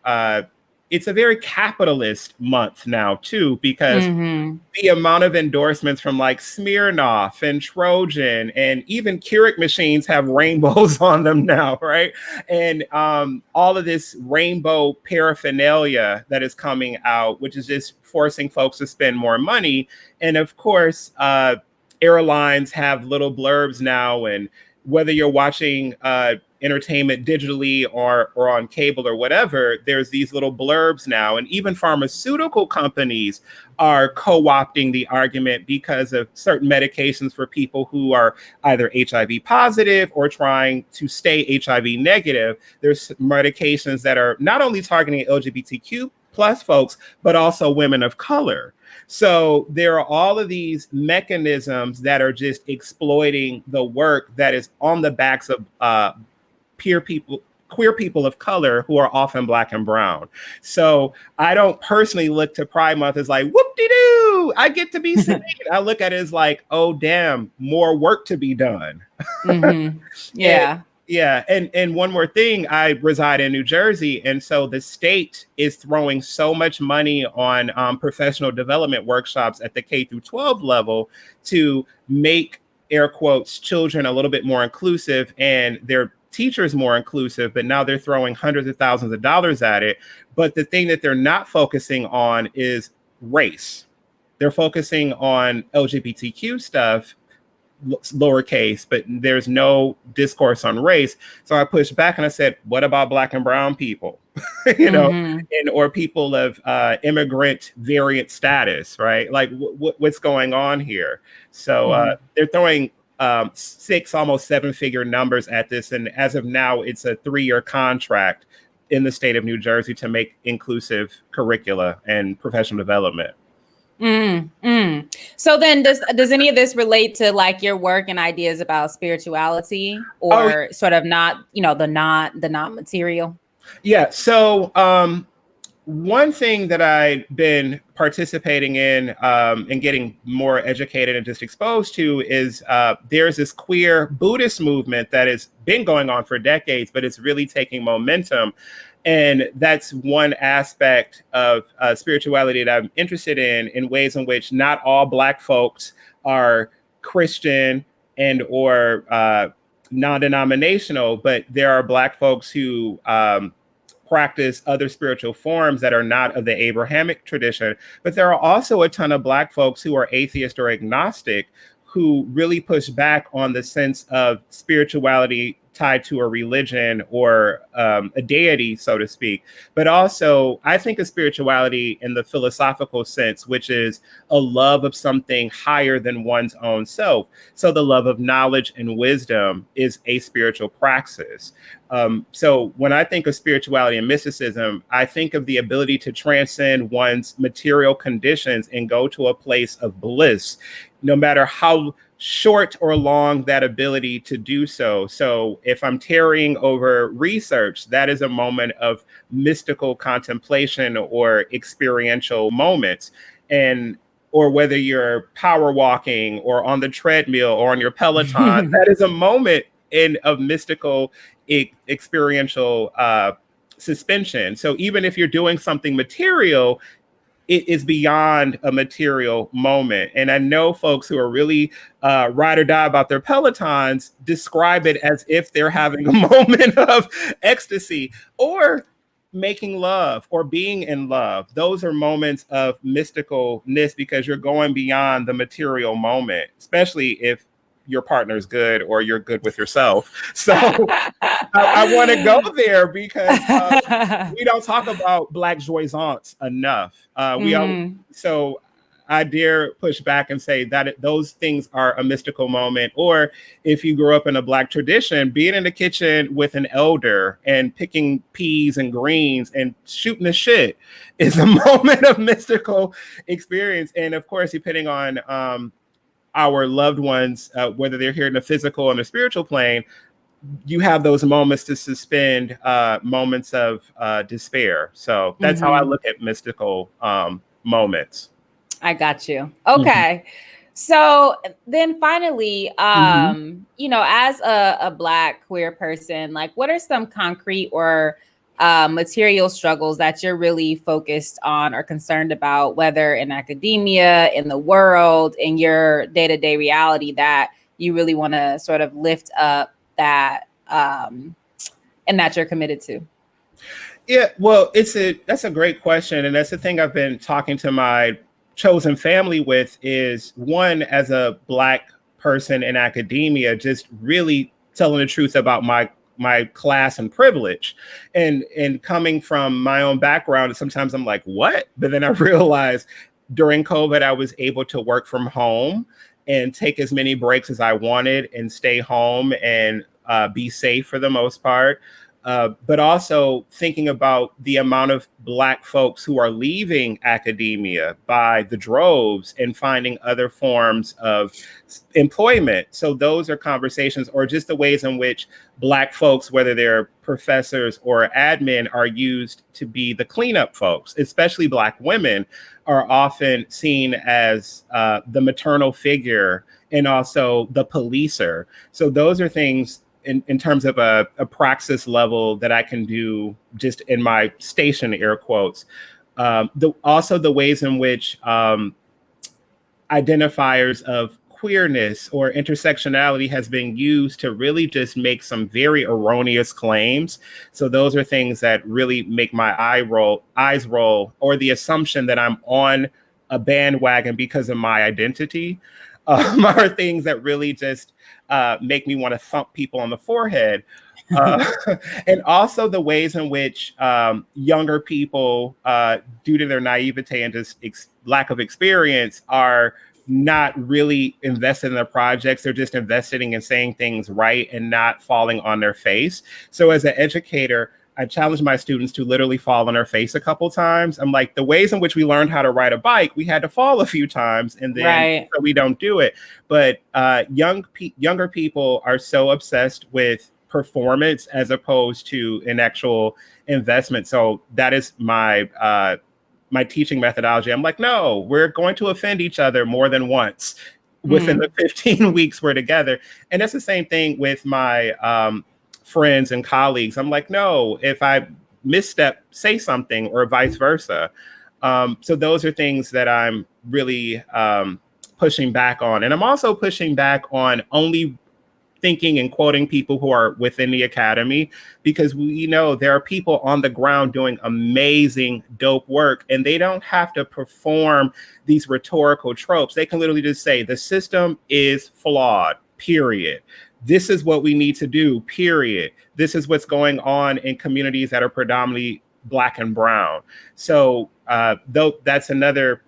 it's a very capitalist month now, too, because the amount of endorsements from like Smirnoff and Trojan and even Keurig machines have rainbows on them now, right? And all of this rainbow paraphernalia that is coming out, which is just forcing folks to spend more money. And of course, airlines have little blurbs now, and whether you're watching entertainment digitally or on cable or whatever, there's these little blurbs now. And even pharmaceutical companies are co-opting the argument because of certain medications for people who are either HIV positive or trying to stay HIV negative. There's medications that are not only targeting LGBTQ plus folks, but also women of color. So there are all of these mechanisms that are just exploiting the work that is on the backs of queer people of color who are often Black and brown. So I don't personally look to Pride Month as like, whoop-de-doo, I get to be seen. I look at it as like, oh, damn, more work to be done. Yeah. Yeah. And one more thing, I reside in New Jersey. And so the state is throwing so much money on professional development workshops at the K through 12 level to make, air quotes, children a little bit more inclusive and their teachers more inclusive. But now they're throwing hundreds of thousands of dollars at it. But the thing that they're not focusing on is race. They're focusing on LGBTQ stuff, lowercase, but there's no discourse on race. So I pushed back and I said, what about Black and brown people? you know, and or people of immigrant variant status, right? Like what's going on here? So they're throwing 6, almost 7-figure numbers at this. And as of now, it's a 3-year contract in the state of New Jersey to make inclusive curricula and professional development. So then does any of this relate to like your work and ideas about spirituality or sort of not, the not material? Yeah. So one thing that I've been participating in and getting more educated and just exposed to is there's this queer Buddhist movement that has been going on for decades, but it's really taking momentum. And that's one aspect of spirituality that I'm interested in ways in which not all Black folks are Christian and or non-denominational, but there are Black folks who practice other spiritual forms that are not of the Abrahamic tradition. But there are also a ton of Black folks who are atheist or agnostic who really push back on the sense of spirituality tied to a religion or a deity, so to speak. But also, I think of spirituality in the philosophical sense, which is a love of something higher than one's own self. So the love of knowledge and wisdom is a spiritual praxis. So when I think of spirituality and mysticism, I think of the ability to transcend one's material conditions and go to a place of bliss, no matter how short or long that ability to do so. So if I'm tarrying over research, that is a moment of mystical contemplation or experiential moments. And or whether you're power walking or on the treadmill or on your Peloton, that is a moment of mystical experiential suspension. So even if you're doing something material, it is beyond a material moment. And I know folks who are really ride or die about their Pelotons describe it as if they're having a moment of ecstasy or making love or being in love. Those are moments of mysticalness because you're going beyond the material moment, especially if your partner is good or you're good with yourself. So I want to go there because we don't talk about Black jouissance enough. So I dare push back and say that those things are a mystical moment. Or if you grew up in a Black tradition, being in the kitchen with an elder and picking peas and greens and shooting the shit is a moment of mystical experience. And of course, depending on our loved ones, whether they're here in the physical or the spiritual plane, you have those moments to suspend moments of despair. So that's how I look at mystical moments. I got you. Okay. So then finally, you know, as a Black queer person, like what are some concrete or material struggles that you're really focused on or concerned about, whether in academia, in the world, in your day-to-day reality that you really want to sort of lift up that and that you're committed to? Yeah, well, that's a great question. And that's the thing I've been talking to my chosen family with is one, as a Black person in academia, just really telling the truth about my class and privilege, and coming from my own background. Sometimes I'm like, what? But then I realized during COVID, I was able to work from home and take as many breaks as I wanted and stay home and be safe for the most part. But also thinking about the amount of Black folks who are leaving academia by the droves and finding other forms of employment. So those are conversations, or just the ways in which Black folks, whether they're professors or admin, are used to be the cleanup folks. Especially Black women are often seen as the maternal figure and also the policer. So those are things in terms of a praxis level that I can do just in my station, air quotes. Also the ways in which identifiers of queerness or intersectionality has been used to really just make some very erroneous claims. So those are things that really make my eyes roll, or the assumption that I'm on a bandwagon because of my identity. Are things that really just make me want to thump people on the forehead. And also the ways in which younger people, due to their naivete and just lack of experience, are not really invested in their projects. They're just investing in saying things right and not falling on their face. So as an educator, I challenge my students to literally fall on their face a couple times. I'm like, the ways in which we learned how to ride a bike, we had to fall a few times, and then so we don't do it. But younger people are so obsessed with performance as opposed to an actual investment. So that is my teaching methodology. I'm like, no, we're going to offend each other more than once within the 15 weeks we're together. And that's the same thing with my friends and colleagues. I'm like, no, if I misstep, say something, or vice versa. So those are things that I'm really pushing back on. And I'm also pushing back on only thinking and quoting people who are within the academy, because we know there are people on the ground doing amazing, dope work, and they don't have to perform these rhetorical tropes. They can literally just say, the system is flawed, period. This is what we need to do, period. This is what's going on in communities that are predominantly Black and brown. So though that's another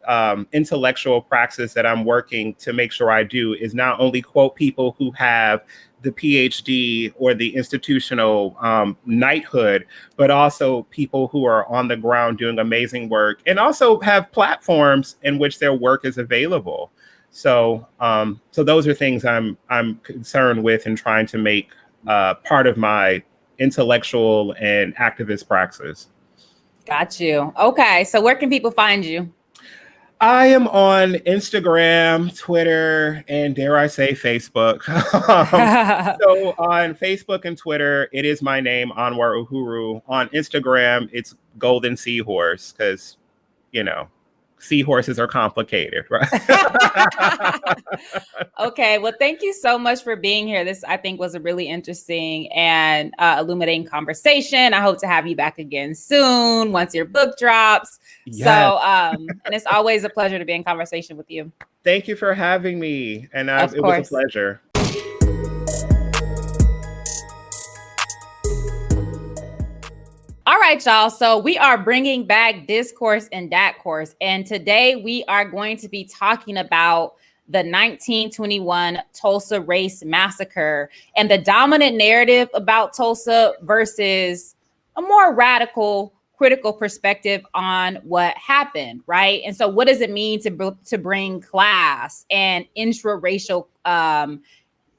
intellectual praxis that I'm working to make sure I do, is not only quote people who have the PhD or the institutional knighthood, but also people who are on the ground doing amazing work, and also have platforms in which their work is available. So so those are things I'm concerned with and trying to make part of my intellectual and activist praxis. Got you. Okay, so where can people find you? I am on Instagram, Twitter, and dare I say Facebook. So on Facebook and Twitter, it is my name, Anwar Uhuru. On Instagram, it's Golden Seahorse, because, you know, seahorses are complicated, right? Okay, well, thank you so much for being here. This, I think, was a really interesting and illuminating conversation. I hope to have you back again soon once your book drops. Yes. So, and it's always a pleasure to be in conversation with you. Thank you for having me. And it was a pleasure. All right, y'all. So we are bringing back Discourse and Dat Course. And today we are going to be talking about the 1921 Tulsa Race Massacre and the dominant narrative about Tulsa versus a more radical, critical perspective on what happened, right? And so what does it mean to bring class and intraracial,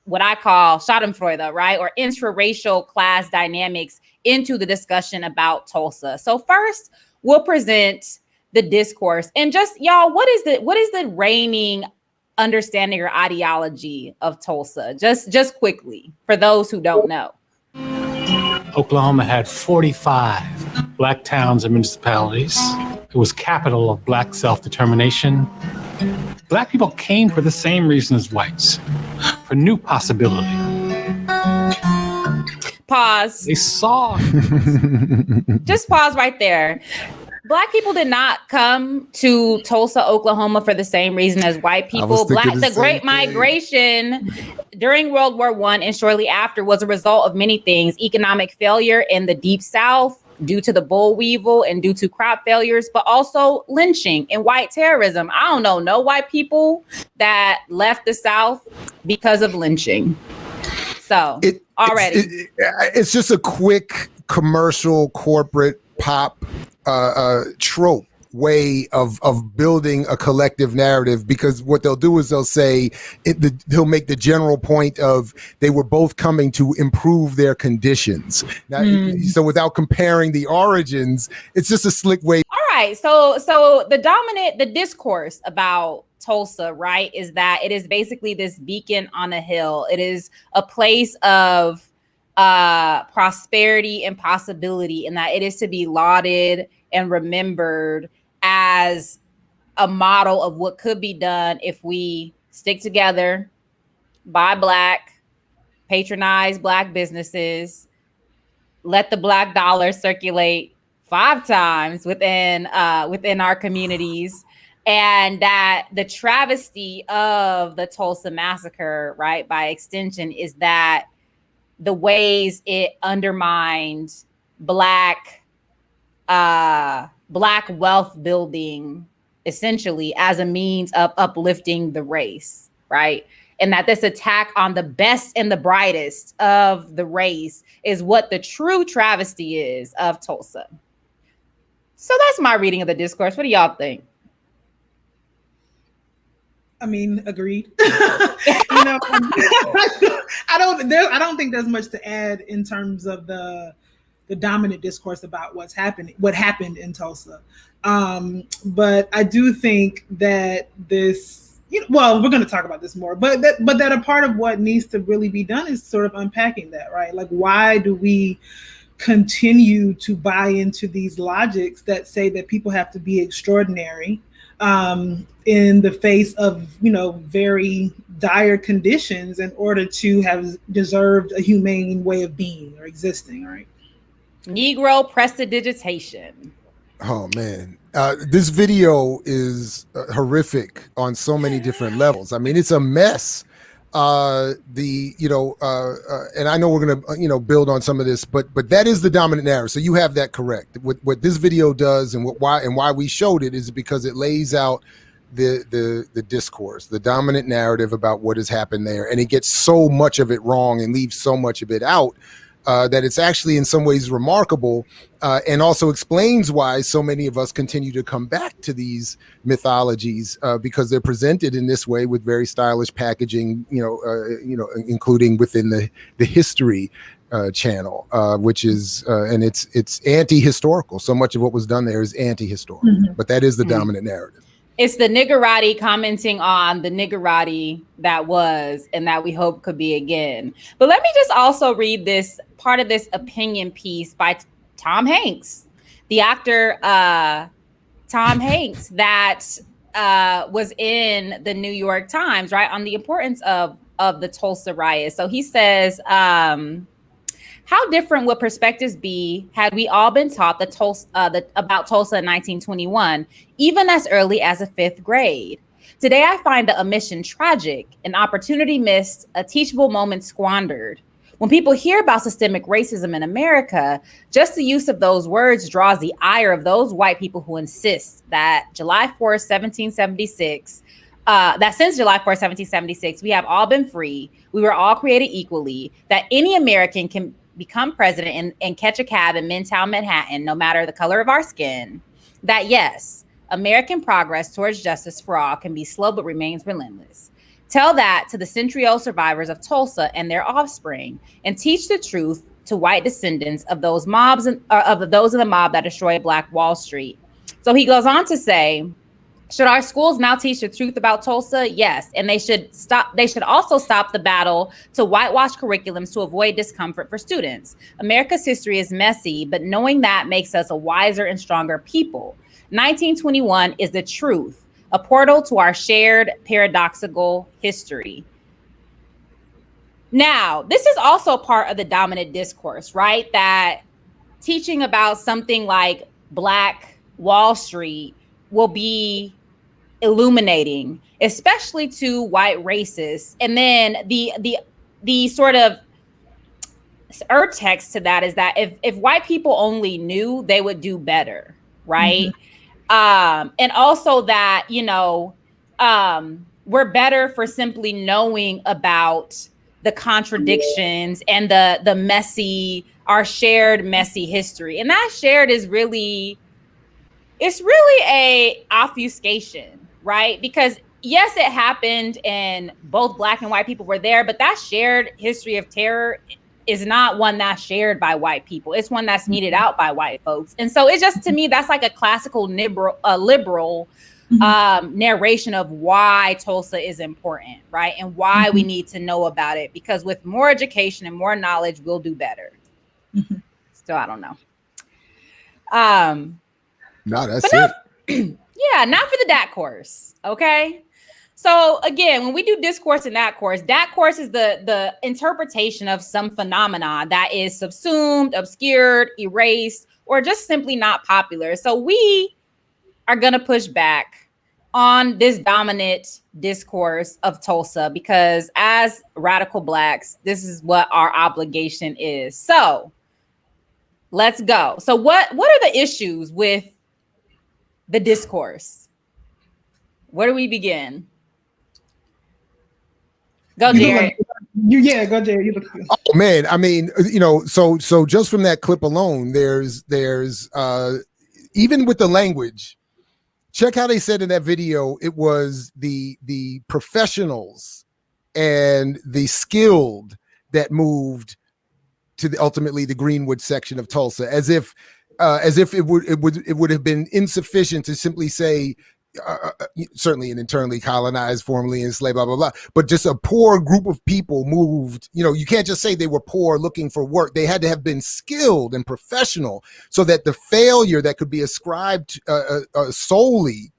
what I call Schadenfreude, right? Or intraracial class dynamics into the discussion about Tulsa. So first, we'll present the discourse. And just, y'all, what is the reigning understanding or ideology of Tulsa? Just quickly, for those who don't know. Oklahoma had 45 Black towns and municipalities. It was capital of Black self-determination. Black people came for the same reason as whites, for new possibility. Pause. They saw. Just pause right there. Black people did not come to Tulsa, Oklahoma for the same reason as white people. The Great Migration during World War I and shortly after was a result of many things: economic failure in the Deep South due to the boll weevil and due to crop failures, but also lynching and white terrorism. I don't know no white people that left the South because of lynching. So it's just a quick commercial corporate pop trope way of building a collective narrative, because what they'll do is they'll say he'll make the general point of they were both coming to improve their conditions. Now, so without comparing the origins, it's just a slick way. All right, so the discourse about Tulsa, right, is that it is basically this beacon on a hill. It is a place of prosperity and possibility, and that it is to be lauded and remembered as a model of what could be done if we stick together, buy Black, patronize Black businesses, let the Black dollar circulate 5 times within our communities. And that the travesty of the Tulsa Massacre, right, by extension, is that the ways it undermined Black wealth building, essentially, as a means of uplifting the race, right? And that this attack on the best and the brightest of the race is what the true travesty is of Tulsa. So that's my reading of the discourse. What do y'all think? I mean, agreed. I don't think there's much to add in terms of the dominant discourse about what happened in Tulsa. But I do think that this, we're going to talk about this more, but that a part of what needs to really be done is sort of unpacking that, right? Like, why do we continue to buy into these logics that say that people have to be extraordinary in the face of, very dire conditions in order to have deserved a humane way of being or existing, right? Negro prestidigitation. Oh man, this video is horrific on so many different levels. I mean, it's a mess. And I know we're gonna build on some of this, but that is the dominant narrative. So you have that correct. What this video does and why we showed it is because it lays out the discourse, the dominant narrative about what has happened there, and it gets so much of it wrong and leaves so much of it out. That it's actually in some ways remarkable, and also explains why so many of us continue to come back to these mythologies because they're presented in this way with very stylish packaging, including within the history channel, which is and it's anti-historical. So much of what was done there is anti-historical, but that is the dominant narrative. It's the niggerati commenting on the niggerati that was and that we hope could be again. But let me just also read this part of this opinion piece by Tom Hanks, the actor Tom Hanks, that was in the New York Times, right, on the importance of the Tulsa riots. So he says, how different would perspectives be had we all been taught about Tulsa in 1921, even as early as the 5th grade? Today, I find the omission tragic, an opportunity missed, a teachable moment squandered. When people hear about systemic racism in America, just the use of those words draws the ire of those white people who insist that July 4th, 1776, that since July 4th, 1776, we have all been free, we were all created equally, that any American can become president and catch a cab in Midtown Manhattan, no matter the color of our skin, that yes, American progress towards justice for all can be slow but remains relentless. Tell that to the century-old survivors of Tulsa and their offspring, and teach the truth to white descendants of those mobs of those in the mob that destroyed Black Wall Street. So he goes on to say, should our schools now teach the truth about Tulsa? Yes. And they should also stop the battle to whitewash curriculums to avoid discomfort for students. America's history is messy, but knowing that makes us a wiser and stronger people. 1921 is the truth, a portal to our shared paradoxical history. Now, this is also part of the dominant discourse, right? That teaching about something like Black Wall Street will be illuminating, especially to white racists. And then the sort of text to that is that if white people only knew, they would do better, right? And also that, we're better for simply knowing about the contradictions and the messy, our shared messy history. And that shared is really a obfuscation, right? Because yes, it happened and both Black and white people were there, but that shared history of terror is not one that's shared by white people. It's one that's meted out by white folks. And so it's just, to me, that's like a classical liberal narration of why Tulsa is important, right? And why we need to know about it, because with more education and more knowledge, we'll do better. So I don't know. No, that's it. Yeah, not for the DAT course. Okay. So again, when we do discourse in that course is the interpretation of some phenomena that is subsumed, obscured, erased, or just simply not popular. So we are going to push back on this dominant discourse of Tulsa, because as radical Blacks, this is what our obligation is. So let's go. So what are the issues with the discourse? Where do we begin? Go, Jared. Go, Jared. You look good. Oh man, I mean, so just from that clip alone, there's even with the language, check how they said in that video, it was the professionals and the skilled that moved to ultimately the Greenwood section of Tulsa, as if it would have been insufficient to simply say, certainly an internally colonized, formerly enslaved, blah, blah, blah. But just a poor group of people moved. You can't just say they were poor looking for work. They had to have been skilled and professional, so that the failure that could be ascribed solely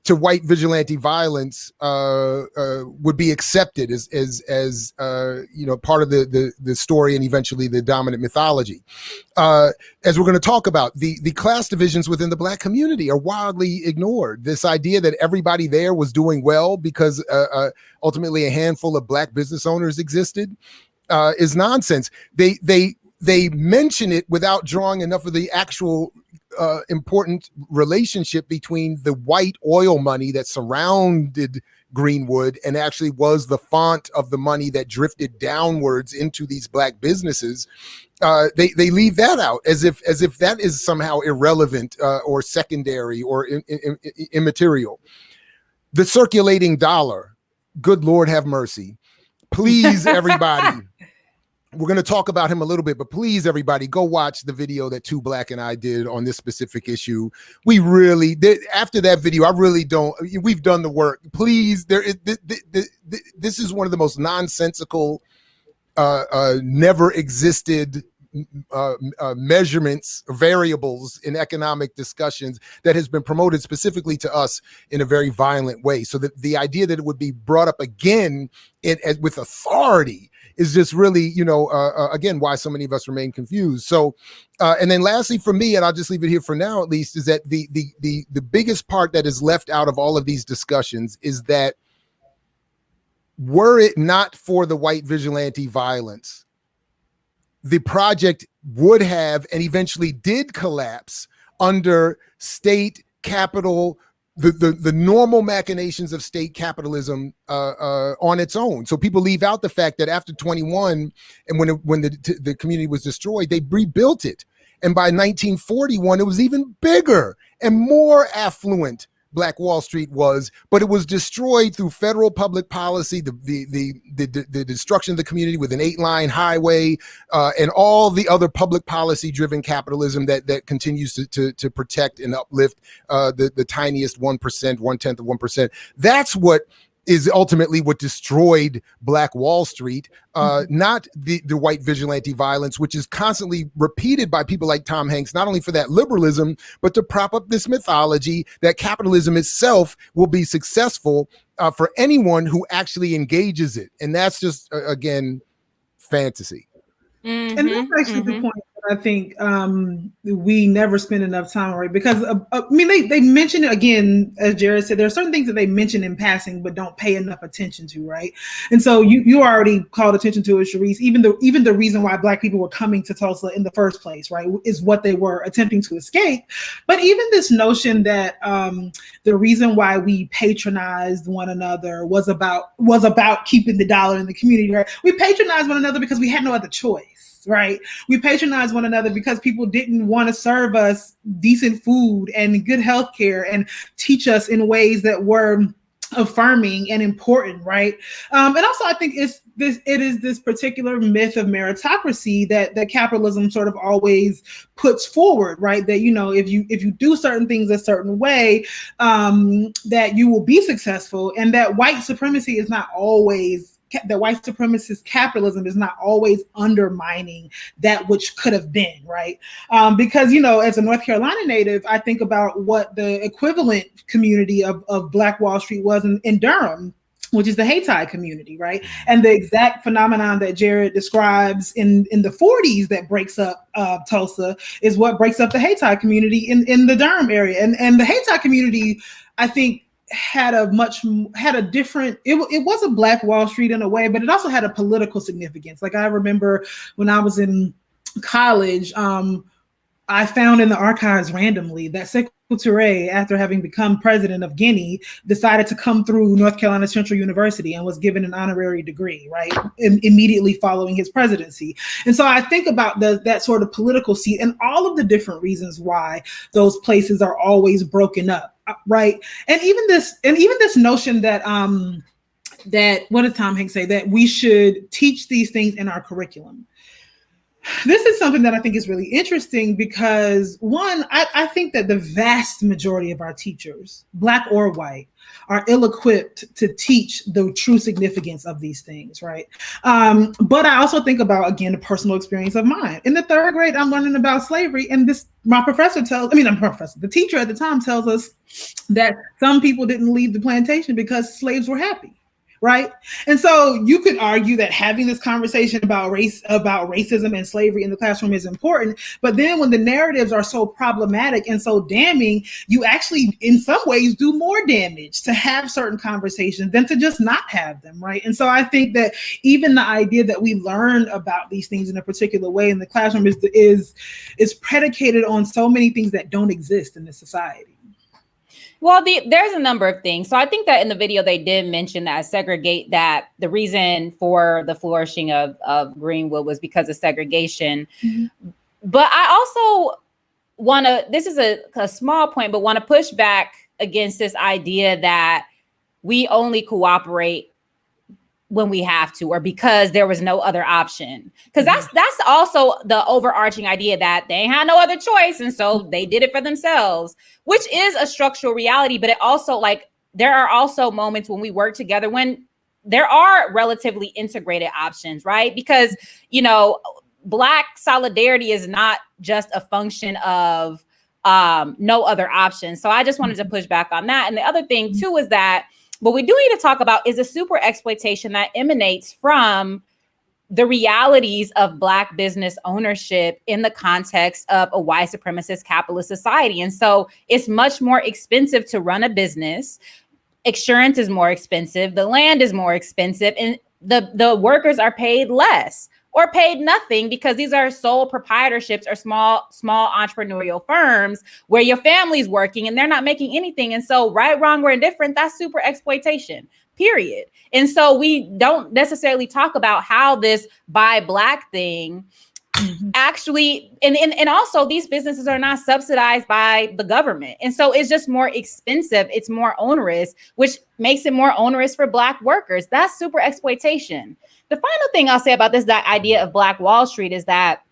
to white vigilante violence would be accepted as part of the story and eventually the dominant mythology. As we're going to talk about, the class divisions within the Black community are wildly ignored. This idea that everybody there was doing well because ultimately a handful of Black business owners existed is nonsense. They mention it without drawing enough of the actual important relationship between the white oil money that surrounded Greenwood and actually was the font of the money that drifted downwards into these Black businesses. They leave that out as if that is somehow irrelevant or secondary or immaterial. The circulating dollar, good Lord have mercy. Please, everybody. We're going to talk about him a little bit, but please, everybody, go watch the video that Two Black and I did on this specific issue. We really did. After that video, I really don't. We've done the work. Please, this is one of the most nonsensical, never existed measurements, variables in economic discussions that has been promoted specifically to us in a very violent way. So that the idea that it would be brought up again with authority is just really, again, why so many of us remain confused. So, and then lastly for me, and I'll just leave it here for now at least, is that the biggest part that is left out of all of these discussions is that were it not for the white vigilante violence, the project would have and eventually did collapse under state capital, the normal machinations of state capitalism on its own. So people leave out the fact that after 21 and when the community was destroyed, they rebuilt it. And by 1941, it was even bigger and more affluent. Black Wall Street was, but it was destroyed through federal public policy, the destruction of the community with an 8-line highway, and all the other public policy driven capitalism that continues to protect and uplift the tiniest 1%, 1/10 of 1%. That's what is ultimately what destroyed Black Wall Street, not the white vigilante violence, which is constantly repeated by people like Tom Hanks, not only for that liberalism, but to prop up this mythology that capitalism itself will be successful for anyone who actually engages it. And that's just, again, fantasy. Mm-hmm, and that's actually the point that I think we never spend enough time on, right? Because they mention it again, as Jared said, there are certain things that they mention in passing but don't pay enough attention to, right? And so you already called attention to it, Sharice. Even the reason why Black people were coming to Tulsa in the first place, right, is what they were attempting to escape. But even this notion that the reason why we patronized one another was about keeping the dollar in the community, right? We patronized one another because we had no other choice. Right. We patronize one another because people didn't want to serve us decent food and good health care and teach us in ways that were affirming and important. Right. And also, I think it is this particular myth of meritocracy that capitalism sort of always puts forward. Right. That, if you do certain things a certain way, that you will be successful, and that white supremacy is not always. That white supremacist capitalism is not always undermining that which could have been, right? Because, as a North Carolina native, I think about what the equivalent community of Black Wall Street was in Durham, which is the Hayti community, right? And the exact phenomenon that Jared describes in the 40s that breaks up Tulsa is what breaks up the Hayti community in the Durham area. And the Hayti community, I think, had a different, it was a Black Wall Street in a way, but it also had a political significance. Like, I remember when I was in college, I found in the archives randomly that Sekou Touré, after having become president of Guinea, decided to come through North Carolina Central University and was given an honorary degree, right, immediately following his presidency. And so I think about that sort of political seat and all of the different reasons why those places are always broken up, right? And even this notion that what did Tom Hanks say, that we should teach these things in our curriculum. This is something that I think is really interesting because, one, I think that the vast majority of our teachers, Black or white, are ill-equipped to teach the true significance of these things, right? But I also think about, again, a personal experience of mine. In the third grade, I'm learning about slavery, and the teacher at the time tells us that some people didn't leave the plantation because slaves were happy. Right. And so you could argue that having this conversation about racism and slavery in the classroom is important. But then when the narratives are so problematic and so damning, you actually, in some ways, do more damage to have certain conversations than to just not have them. Right. And so I think that even the idea that we learn about these things in a particular way in the classroom is predicated on so many things that don't exist in this society. Well, there's a number of things. So I think that in the video, they did mention that that the reason for the flourishing of Greenwood was because of segregation. Mm-hmm. But I also this is a small point, but want to push back against this idea that we only cooperate when we have to, or because there was no other option. Because that's also the overarching idea that they had no other choice. And so they did it for themselves, which is a structural reality. But it also, like, there are also moments when we work together when there are relatively integrated options, right? Because, Black solidarity is not just a function of no other option. So I just wanted to push back on that. And the other thing too is that what we do need to talk about is a super exploitation that emanates from the realities of Black business ownership in the context of a white supremacist capitalist society. And so it's much more expensive to run a business. Insurance is more expensive. The land is more expensive. And the workers are paid less or paid nothing because these are sole proprietorships or small entrepreneurial firms where your family's working and they're not making anything. And so right, wrong, or indifferent, that's super exploitation, period. And so we don't necessarily talk about how this buy Black thing actually, and also these businesses are not subsidized by the government. And so it's just more expensive. It's more onerous, which makes it more onerous for Black workers. That's super exploitation. The final thing I'll say about this, that idea of Black Wall Street, is that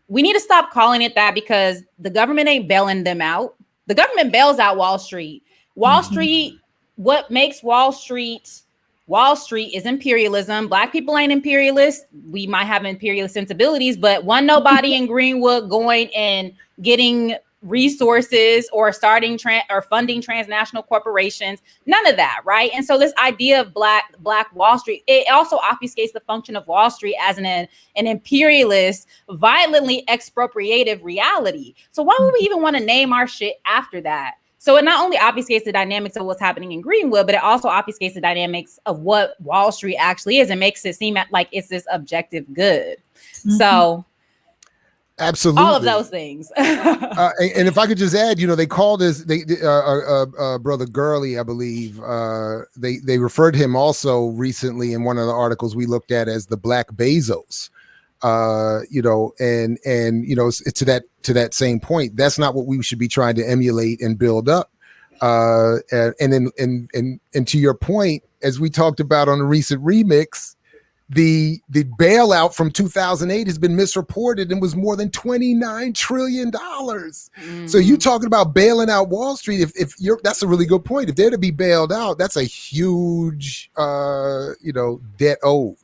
we need to stop calling it that because the government ain't bailing them out. The government bails out Wall Street. Wall Street, what makes Wall Street is imperialism. Black people ain't imperialists. We might have imperialist sensibilities, but nobody in Greenwood going and getting resources or starting or funding transnational corporations, none of that, right? And so this idea of Black Wall Street, it also obfuscates the function of Wall Street as an imperialist, violently expropriative reality. So why would we even want to name our shit after that? So it not only obfuscates the dynamics of what's happening in Greenwood, but it also obfuscates the dynamics of what Wall Street actually is and makes it seem like it's this objective good. So absolutely, all of those things. And if I could just add, they called his brother Gurley, I believe. They referred him also recently in one of the articles we looked at as the Black Bezos. It's to that same point. That's not what we should be trying to emulate and build up. And to your point, as we talked about on a recent remix, the bailout from 2008 has been misreported and was more than $29 trillion. So you talking about bailing out Wall Street? That's a really good point. If they're to be bailed out, that's a huge, debt owed.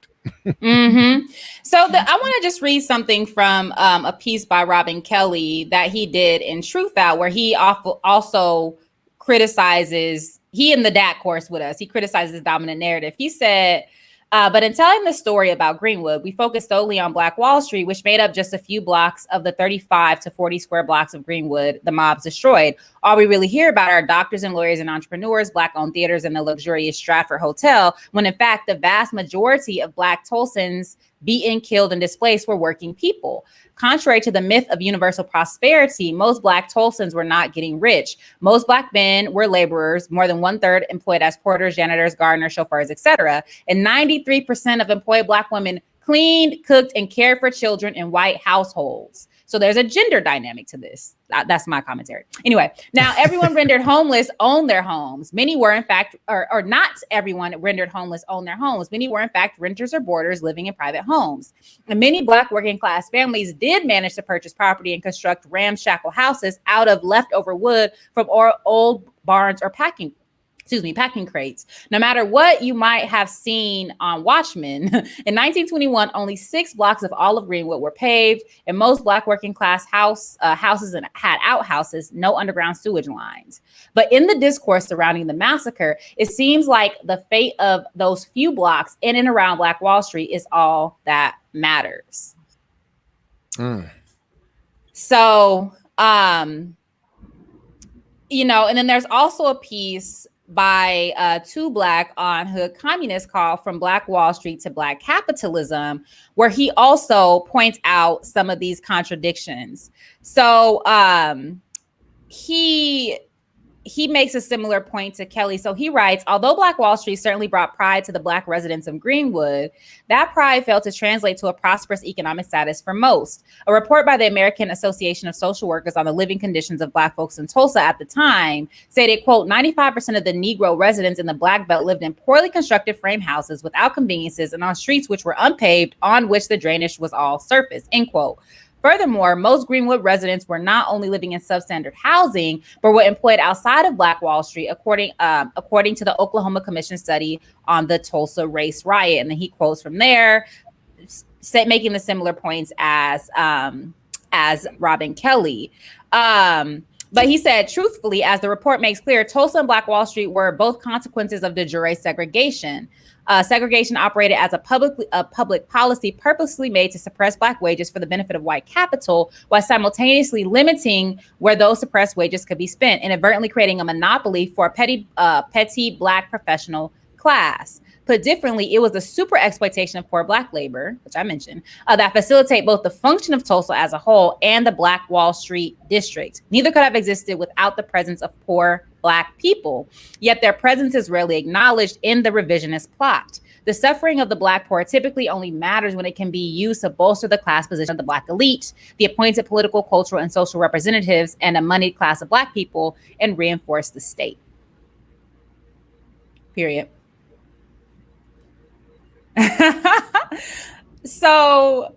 So I want to just read something from a piece by Robin Kelly that he did in Truth Out, where he also criticizes, he in the DAT course with us, he criticizes the dominant narrative. He said, but in telling the story about Greenwood, we focused solely on Black Wall Street, which made up just a few blocks of the 35 to 40 square blocks of Greenwood the mobs destroyed. All we really hear about are doctors and lawyers and entrepreneurs, Black-owned theaters, and the luxurious Stratford Hotel, when in fact the vast majority of Black Tulsans beaten, killed, and displaced were working people. Contrary to the myth of universal prosperity, most Black Tulsans were not getting rich. Most Black men were laborers, more than 1/3 employed as porters, janitors, gardeners, chauffeurs, etc. And 93% of employed Black women cleaned, cooked, and cared for children in white households. So there's a gender dynamic to this. That's my commentary. Anyway, now everyone rendered homeless owned their homes. Many were in fact, or not everyone rendered homeless owned their homes. Many were in fact renters or boarders living in private homes. And many Black working class families did manage to purchase property and construct ramshackle houses out of leftover wood from old barns or packing crates. No matter what you might have seen on Watchmen, in 1921, only 6 blocks of Olive Greenwood were paved, and most Black working class houses had outhouses, no underground sewage lines. But in the discourse surrounding the massacre, it seems like the fate of those few blocks in and around Black Wall Street is all that matters. So, and then there's also a piece by Two Black on Hood Communist called From Black Wall Street to Black Capitalism, where he also points out some of these contradictions. So he makes a similar point to Kelly. So he writes, although Black Wall Street certainly brought pride to the Black residents of Greenwood, that pride failed to translate to a prosperous economic status for most. A report by the American Association of Social Workers on the living conditions of Black folks in Tulsa at the time stated, quote, 95% of the Negro residents in the Black Belt lived in poorly constructed frame houses without conveniences and on streets which were unpaved, on which the drainage was all surface, end quote. Furthermore, most Greenwood residents were not only living in substandard housing, but were employed outside of Black Wall Street, according to the Oklahoma Commission study on the Tulsa race riot. And then he quotes from there, making the similar points as Robin Kelly. But he said, truthfully, as the report makes clear, Tulsa and Black Wall Street were both consequences of de jure segregation. Segregation operated as a public policy purposely made to suppress Black wages for the benefit of white capital, while simultaneously limiting where those suppressed wages could be spent, inadvertently creating a monopoly for a petty Black professional class. Put differently, it was the super exploitation of poor Black labor, which I mentioned, that facilitate both the function of Tulsa as a whole and the Black Wall Street district. Neither could have existed without the presence of poor Black people, yet their presence is rarely acknowledged in the revisionist plot. The suffering of the Black poor typically only matters when it can be used to bolster the class position of the Black elite, the appointed political, cultural, and social representatives, and a moneyed class of Black people, and reinforce the state. Period. So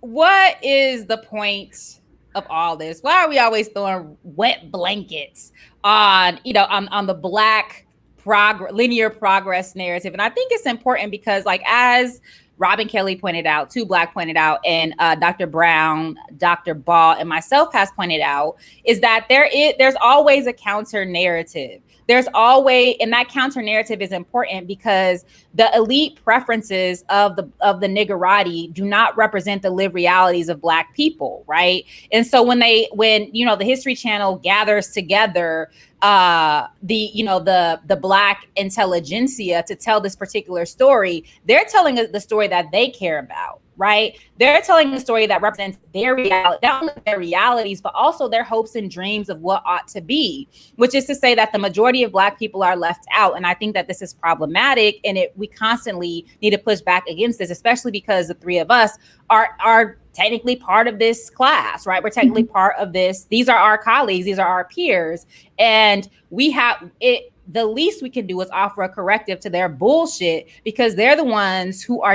what is the point of all this? Why are we always throwing wet blankets on the Black linear progress narrative? And I think it's important because, like, as Robin Kelly pointed out, Two Black pointed out, and Dr. Brown, Dr. Ball, and myself has pointed out, is that there's always a counter narrative. There's always, and that counter narrative is important because the elite preferences of the niggerati do not represent the lived realities of Black people, right? And so when the History Channel gathers together the Black intelligentsia to tell this particular story, they're telling the story that they care about, right? They're telling a story that represents their reality, not only their realities, but also their hopes and dreams of what ought to be, which is to say that the majority of Black people are left out. And I think that this is problematic, and we constantly need to push back against this, especially because the three of us are technically part of this class, right? We're technically part of this. These are our colleagues. These are our peers. And we have it. The least we can do is offer a corrective to their bullshit, because they're the ones who are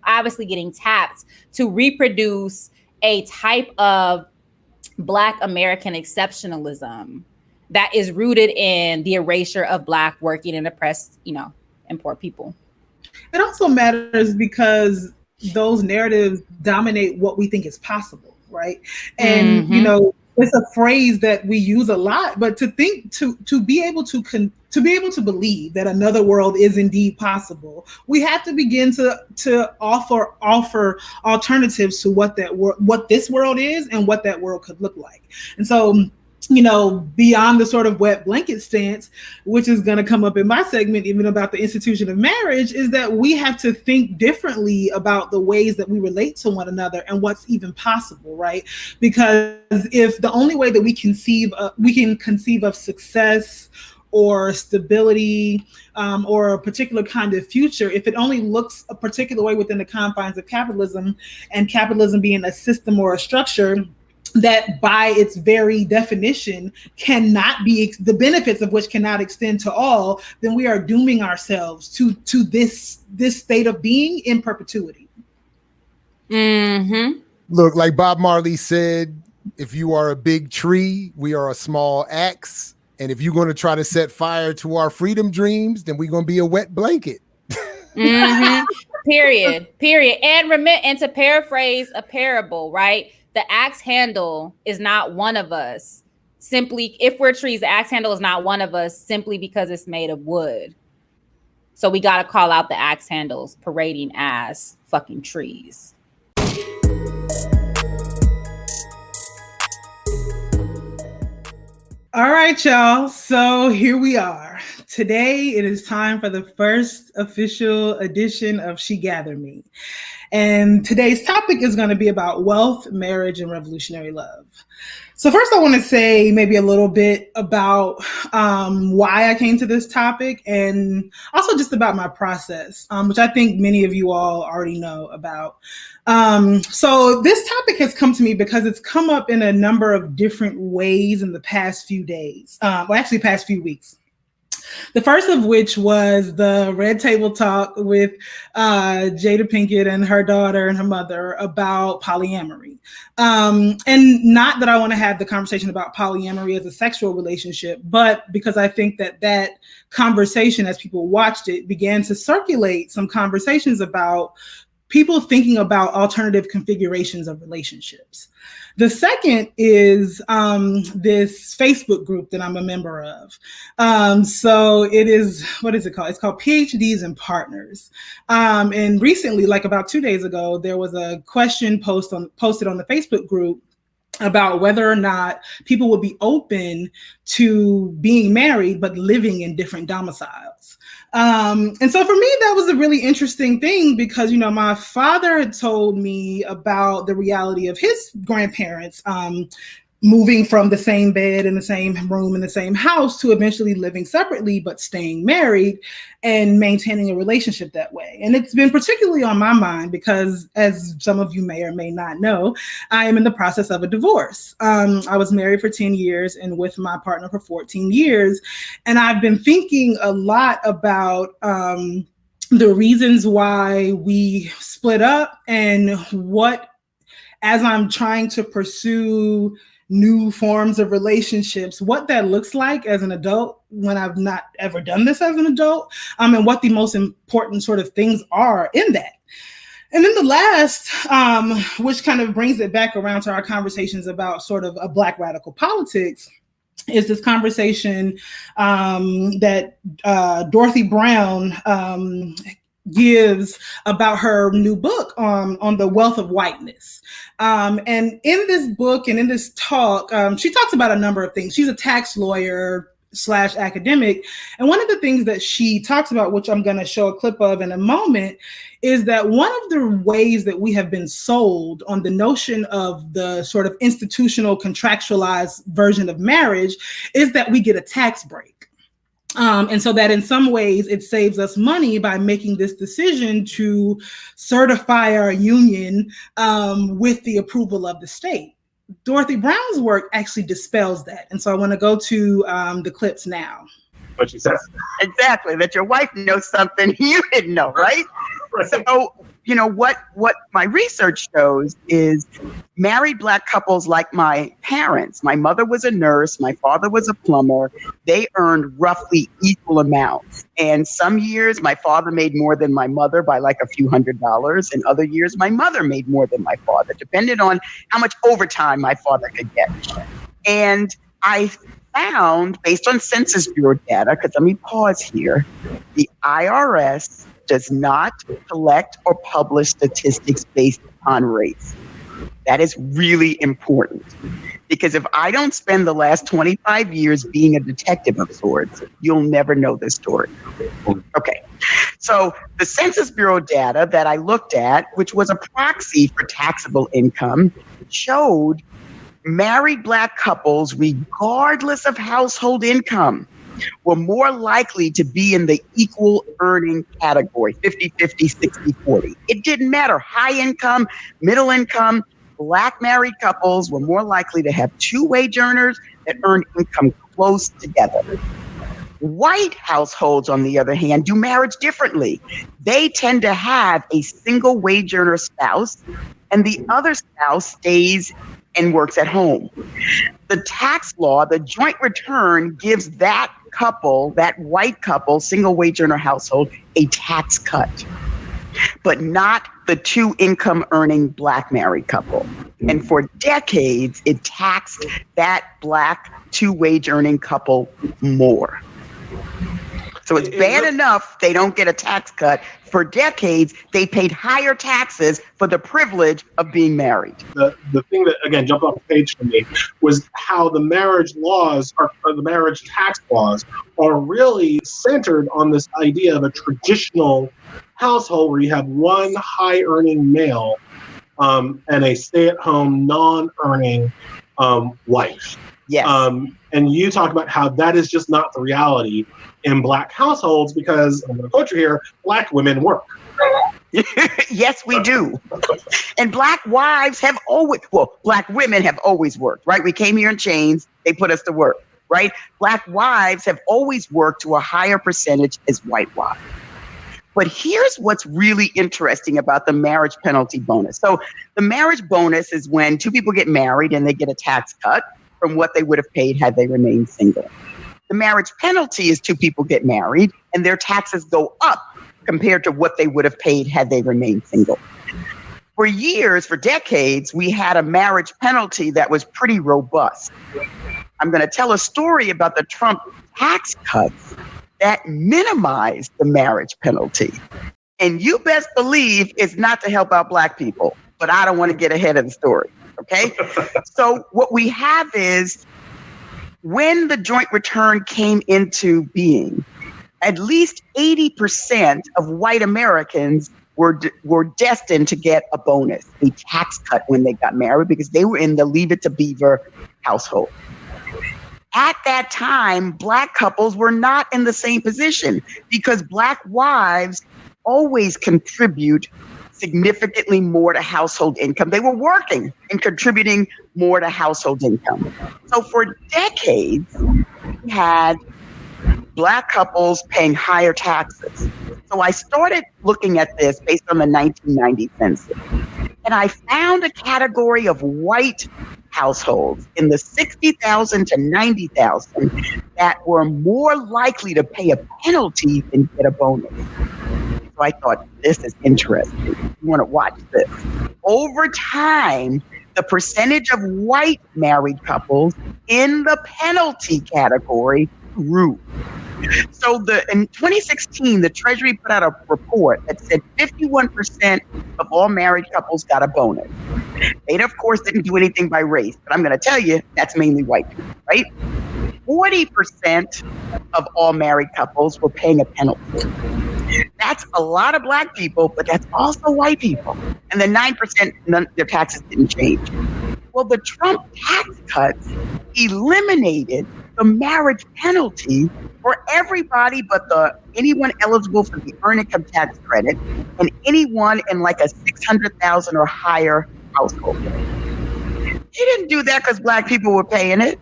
obviously getting tapped to reproduce a type of Black American exceptionalism that is rooted in the erasure of Black working and oppressed, and poor people. It also matters because those narratives dominate what we think is possible, right? And it's a phrase that we use a lot, but to be able to believe that another world is indeed possible, we have to begin to offer alternatives to what this world is and what that world could look like. And so, beyond the sort of wet blanket stance, which is going to come up in my segment, even about the institution of marriage, is that we have to think differently about the ways that we relate to one another and what's even possible, right? Because if the only way that we can conceive of success or stability or a particular kind of future if it only looks a particular way within the confines of capitalism, and capitalism being a system or a structure that by its very definition cannot be, the benefits of which cannot extend to all, then we are dooming ourselves to this state of being in perpetuity. Mm-hmm. Look, like Bob Marley said, if you are a big tree, we are a small axe. And if you're going to try to set fire to our freedom dreams, then we're going to be a wet blanket. Mm-hmm. Period. And to paraphrase a parable, right? The axe handle is not one of us. Simply, if we're trees, the axe handle is not one of us simply because it's made of wood. So we got to call out the axe handles parading as fucking trees. All right, y'all. So here we are. Today, it is time for the first official edition of She Gathered Me. And today's topic is going to be about wealth, marriage, and revolutionary love. So first, I want to say maybe a little bit about why I came to this topic, and also just about my process, which I think many of you all already know about. So this topic has come to me because it's come up in a number of different ways in the past few days, past few weeks. The first of which was the Red Table Talk with Jada Pinkett and her daughter and her mother about polyamory. And not that I want to have the conversation about polyamory as a sexual relationship, but because I think that conversation, as people watched it, began to circulate some conversations about people thinking about alternative configurations of relationships. The second is this Facebook group that I'm a member of. So it is, what is it called? It's called PhDs and Partners. And recently, like about 2 days ago, there was a question posted on the Facebook group about whether or not people would be open to being married but living in different domiciles. And so for me, that was a really interesting thing because, my father had told me about the reality of his grandparents moving from the same bed in the same room in the same house to eventually living separately, but staying married and maintaining a relationship that way. And it's been particularly on my mind because, as some of you may or may not know, I am in the process of a divorce. I was married for 10 years and with my partner for 14 years. And I've been thinking a lot about the reasons why we split up and what, as I'm trying to pursue new forms of relationships, what that looks like as an adult when I've not ever done this as an adult, and what the most important sort of things are in that. And then the last, which kind of brings it back around to our conversations about sort of a Black radical politics, is this conversation that Dorothy Brown gives about her new book on the wealth of whiteness. And in this book and in this talk, she talks about a number of things. She's a tax lawyer / academic. And one of the things that she talks about, which I'm going to show a clip of in a moment, is that one of the ways that we have been sold on the notion of the sort of institutional contractualized version of marriage is that we get a tax break. And so that in some ways it saves us money by making this decision to certify our union with the approval of the state. Dorothy Brown's work actually dispels that. And so I want to go to the clips now. What she says. Exactly, that your wife knows something you didn't know, right? So, what my research shows is married Black couples like my parents. My mother was a nurse. My father was a plumber. They earned roughly equal amounts. And some years my father made more than my mother by like a few $100s. And other years my mother made more than my father, depending on how much overtime my father could get. And I found, based on Census Bureau data, because let me pause here, the IRS does not collect or publish statistics based upon race. That is really important because if I don't spend the last 25 years being a detective of sorts, you'll never know this story. Okay, so the Census Bureau data that I looked at, which was a proxy for taxable income, showed married Black couples, regardless of household income, were more likely to be in the equal earning category, 50-50, 60-40. It didn't matter. High income, middle income, Black married couples were more likely to have two-wage earners that earned income close together. White households, on the other hand, do marriage differently. They tend to have a single wage earner spouse, and the other spouse stays and works at home. The tax law, the joint return, gives that couple, that white couple, single wage earner household, a tax cut, but not the two income earning Black married couple. And for decades, it taxed that Black two wage earning couple more. So it's bad enough they don't get a tax cut. For decades, they paid higher taxes for the privilege of being married. The thing that, again, jumped off the page for me was how the marriage laws, or the marriage tax laws, are really centered on this idea of a traditional household where you have one high-earning male and a stay-at-home, non-earning wife. Yes. And you talk about how that is just not the reality in Black households because, I'm going to quote you here, Black women work. Yes, we do. And Black wives have always, well, Black women have always worked, right? We came here in chains. They put us to work, right? Black wives have always worked to a higher percentage as white wives. But here's what's really interesting about the marriage penalty bonus. So the marriage bonus is when two people get married and they get a tax cut from what they would have paid had they remained single. The marriage penalty is two people get married and their taxes go up compared to what they would have paid had they remained single. For years, for decades, we had a marriage penalty that was pretty robust. I'm going to tell a story about the Trump tax cuts that minimized the marriage penalty. And you best believe it's not to help out Black people, but I don't want to get ahead of the story, okay? So what we have is when the joint return came into being, at least 80% of white Americans were destined to get a bonus, a tax cut when they got married because they were in the Leave It to Beaver household. At that time, Black couples were not in the same position because Black wives always contribute significantly more to household income. They were working and contributing more to household income. So for decades, we had Black couples paying higher taxes. So I started looking at this based on the 1990 census. And I found a category of white households in the 60,000 to 90,000 that were more likely to pay a penalty than get a bonus. So I thought, this is interesting. You want to watch this. Over time, the percentage of white married couples in the penalty category grew. So in 2016, the Treasury put out a report that said 51% of all married couples got a bonus. They, of course, didn't do anything by race, but I'm going to tell you, that's mainly white people, right? 40% of all married couples were paying a penalty. That's a lot of Black people, but that's also white people. And the 9%, their taxes didn't change. Well, the Trump tax cuts eliminated the marriage penalty for everybody but anyone eligible for the earned income tax credit and anyone in like a 600,000 or higher household. He didn't do that because Black people were paying it.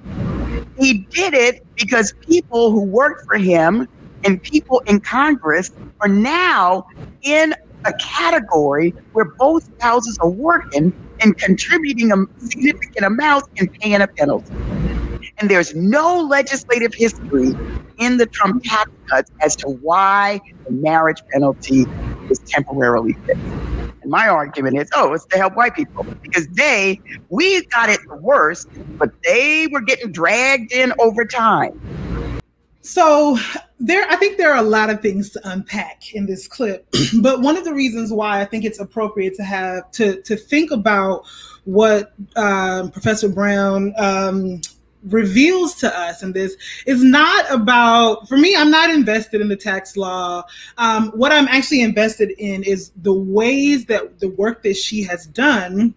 He did it because people who worked for him and people in Congress are now in a category where both spouses are working and contributing a significant amount and paying a penalty. And there's no legislative history in the Trump tax cuts as to why the marriage penalty is temporarily fixed. And my argument is, it's to help white people because we got it the worst, but they were getting dragged in over time. So I think there are a lot of things to unpack in this clip, but one of the reasons why I think it's appropriate to have to think about what Professor Brown reveals to us in this is not about, for me, I'm not invested in the tax law. What I'm actually invested in is the ways that the work that she has done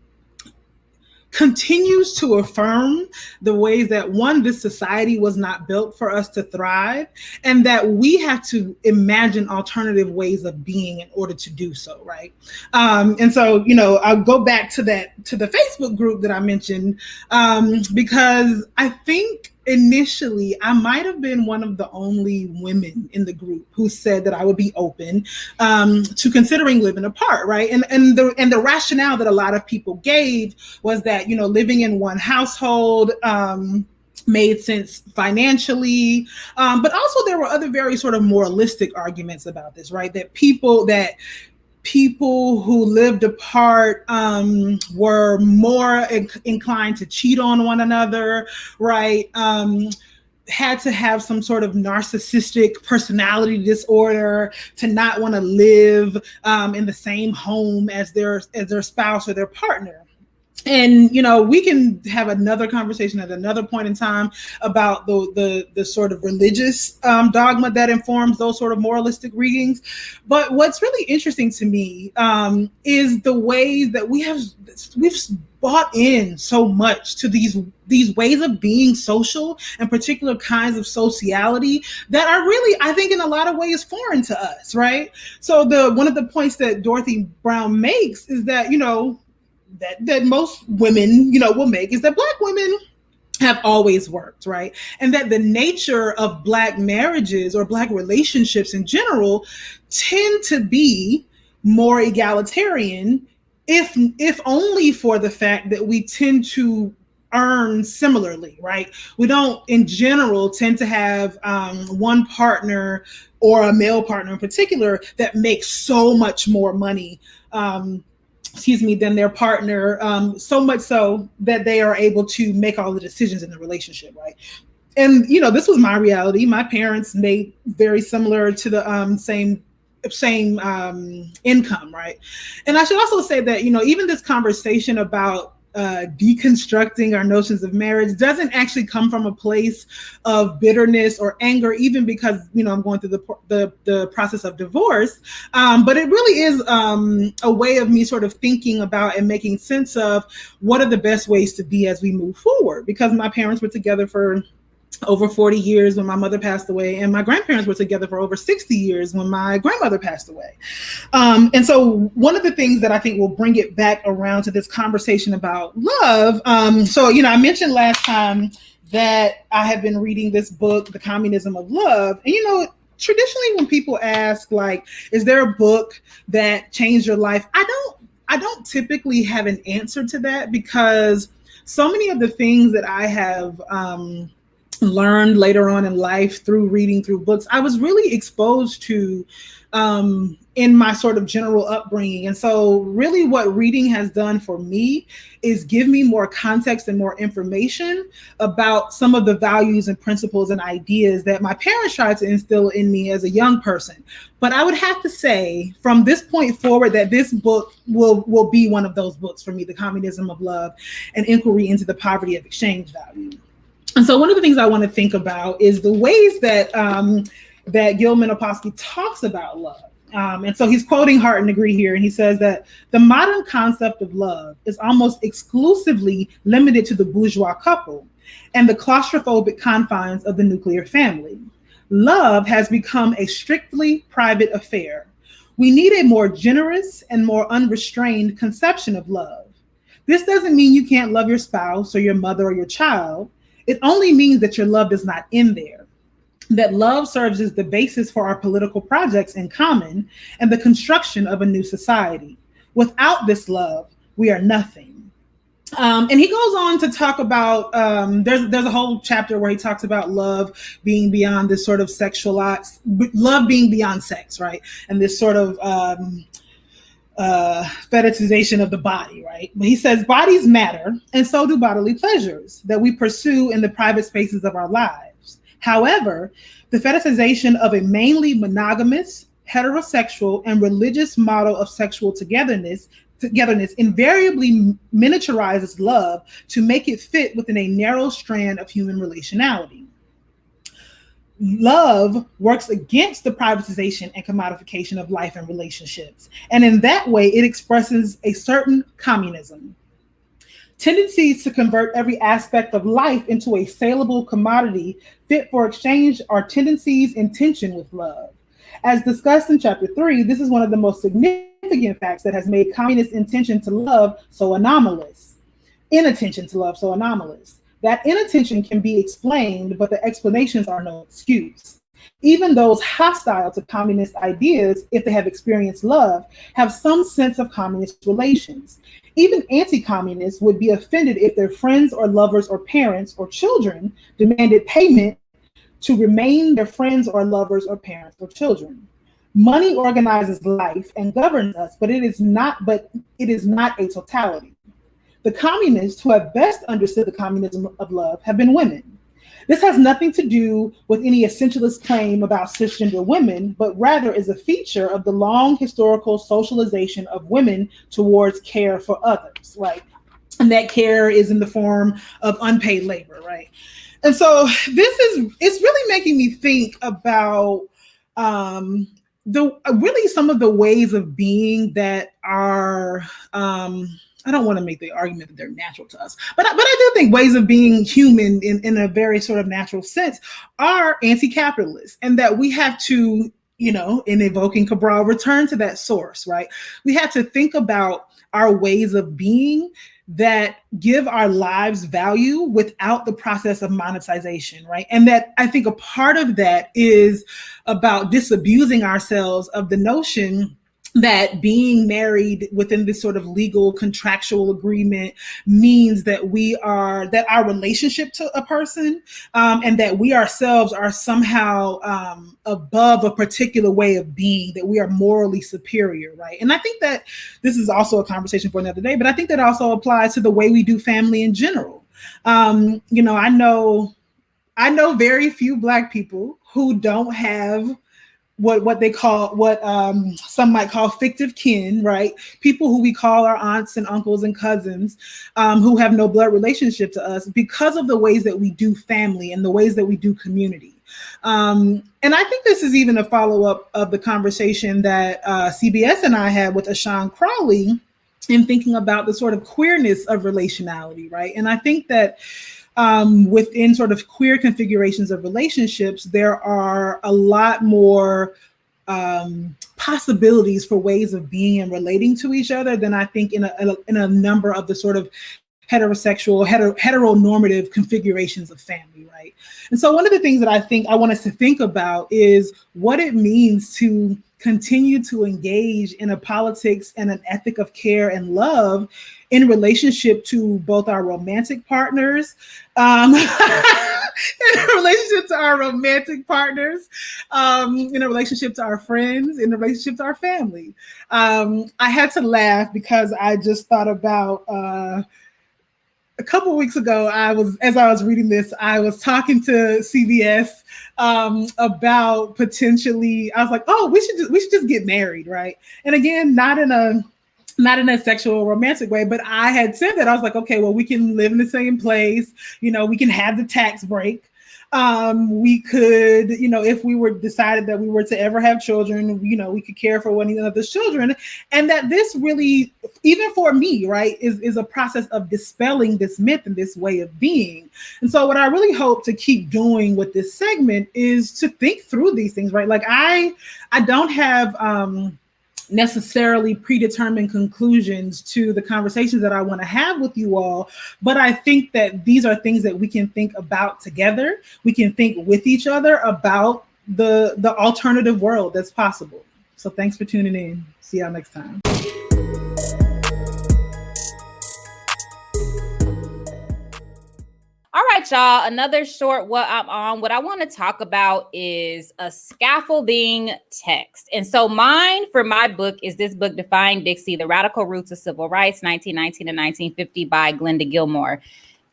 continues to affirm the ways that, one, this society was not built for us to thrive, and that we have to imagine alternative ways of being in order to do so, right? And so, I'll go back to the Facebook group that I mentioned, because I think initially I might have been one of the only women in the group who said that I would be open to considering living apart, right? And the rationale that a lot of people gave was that, living in one household made sense financially, but also there were other very sort of moralistic arguments about this, right? That people who lived apart were more inclined to cheat on one another, right? Had to have some sort of narcissistic personality disorder to not want to live in the same home as their spouse or their partner. And we can have another conversation at another point in time about the sort of religious dogma that informs those sort of moralistic readings. But what's really interesting to me is the ways that we've bought in so much to these ways of being social and particular kinds of sociality that are really, I think, in a lot of ways foreign to us, right? So one of the points that Dorothy Brown makes is that that most women, will make is that Black women have always worked, right? And that the nature of Black marriages or Black relationships in general tend to be more egalitarian, if only for the fact that we tend to earn similarly, right? We don't, in general, tend to have one partner or a male partner in particular that makes so much more money than their partner, so much so that they are able to make all the decisions in the relationship, right? And this was my reality. My parents made very similar to the same income, right? And I should also say that even this conversation about deconstructing our notions of marriage doesn't actually come from a place of bitterness or anger, even because I'm going through the process of divorce, but it really is a way of me sort of thinking about and making sense of what are the best ways to be as we move forward, because my parents were together for over 40 years when my mother passed away, and my grandparents were together for over 60 years when my grandmother passed away. And so one of the things that I think will bring it back around to this conversation about love. So, I mentioned last time that I have been reading this book, The Communism of Love. And, traditionally when people ask, like, is there a book that changed your life? I don't typically have an answer to that, because so many of the things that I have learned later on in life through reading through books, I was really exposed to in my sort of general upbringing. And so really what reading has done for me is give me more context and more information about some of the values and principles and ideas that my parents tried to instill in me as a young person. But I would have to say from this point forward that this book will be one of those books for me, The Communism of Love, an inquiry into the poverty of exchange value. And so one of the things I want to think about is the ways that that Gil Menopolsky talks about love. And so he's quoting Hart and Degree here, and he says that the modern concept of love is almost exclusively limited to the bourgeois couple and the claustrophobic confines of the nuclear family. Love has become a strictly private affair. We need a more generous and more unrestrained conception of love. This doesn't mean you can't love your spouse or your mother or your child. It only means that your love is not in there, that love serves as the basis for our political projects in common and the construction of a new society. Without this love, we are nothing. And he goes on to talk about, there's a whole chapter where he talks about love being beyond this sort of sexualized, love being beyond sex, right? And this sort of fetishization of the body, right? But he says bodies matter, and so do bodily pleasures that we pursue in the private spaces of our lives. However, the fetishization of a mainly monogamous, heterosexual, and religious model of sexual togetherness invariably miniaturizes love to make it fit within a narrow strand of human relationality. Love works against the privatization and commodification of life and relationships. And in that way, it expresses a certain communism. Tendencies to convert every aspect of life into a saleable commodity fit for exchange are tendencies in tension with love. As discussed in Chapter 3, this is one of the most significant facts that has made communist intention to love so anomalous. Inattention to love so anomalous. That inattention can be explained, but the explanations are no excuse. Even those hostile to communist ideas, if they have experienced love, have some sense of communist relations. Even anti-communists would be offended if their friends or lovers or parents or children demanded payment to remain their friends or lovers or parents or children. Money organizes life and governs us, but it is not a totality. The communists who have best understood the communism of love have been women. This has nothing to do with any essentialist claim about cisgender women, but rather is a feature of the long historical socialization of women towards care for others, right? And that care is in the form of unpaid labor, right? And so it's really making me think about really some of the ways of being that are I don't want to make the argument that they're natural to us, but I do think ways of being human in a very sort of natural sense are anti-capitalist, and that we have to, in evoking Cabral, return to that source, right? We have to think about our ways of being that give our lives value without the process of monetization, right? And that I think a part of that is about disabusing ourselves of the notion that being married within this sort of legal contractual agreement means that that our relationship to a person and that we ourselves are somehow above a particular way of being, that we are morally superior, right? And I think that this is also a conversation for another day, but I think that also applies to the way we do family in general. I know very few Black people who don't have what they call, some might call fictive kin, right? People who we call our aunts and uncles and cousins, who have no blood relationship to us because of the ways that we do family and the ways that we do community. And I think this is even a follow-up of the conversation that CBS and I had with Ashawn Crawley in thinking about the sort of queerness of relationality, right? And I think that within sort of queer configurations of relationships, there are a lot more possibilities for ways of being and relating to each other than I think in a number of the sort of heterosexual, heteronormative configurations of family, right? And so one of the things that I think I want us to think about is what it means to continue to engage in a politics and an ethic of care and love in relationship to both our romantic partners, in relationship to our romantic partners, in a relationship to our friends, in a relationship to our family. I had to laugh because I just thought about a couple of weeks ago, as I was reading this, I was talking to CBS about potentially, I was like, oh, we should just get married, right? And again, not in a sexual romantic way, but I had said that I was like, okay, well, we can live in the same place, we can have the tax break. We could, if we were decided that we were to ever have children, we could care for one another's children. And that this really, even for me, right, is a process of dispelling this myth and this way of being. And so what I really hope to keep doing with this segment is to think through these things, right? Like I don't have, necessarily predetermined conclusions to the conversations that I want to have with you all. But I think that these are things that we can think about together. We can think with each other about the alternative world that's possible. So thanks for tuning in. See y'all next time. All right, y'all, another short what I'm on. What I want to talk about is a scaffolding text. And so mine for my book is this book, Defying Dixie, The Radical Roots of Civil Rights, 1919 to 1950 by Glenda Gilmore.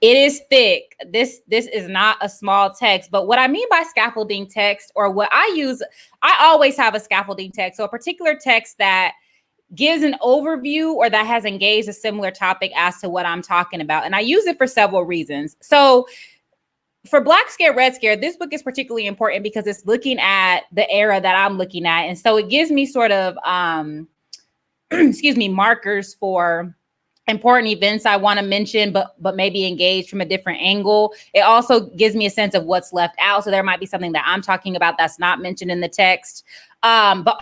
It is thick. This is not a small text, but what I mean by scaffolding text, or what I use, I always have a scaffolding text. So a particular text that gives an overview or that has engaged a similar topic as to what I'm talking about. And I use it for several reasons. So for Black Scared, Red Scared, this book is particularly important because it's looking at the era that I'm looking at. And so it gives me sort of, markers for important events I want to mention, but maybe engage from a different angle. It also gives me a sense of what's left out. So there might be something that I'm talking about that's not mentioned in the text. But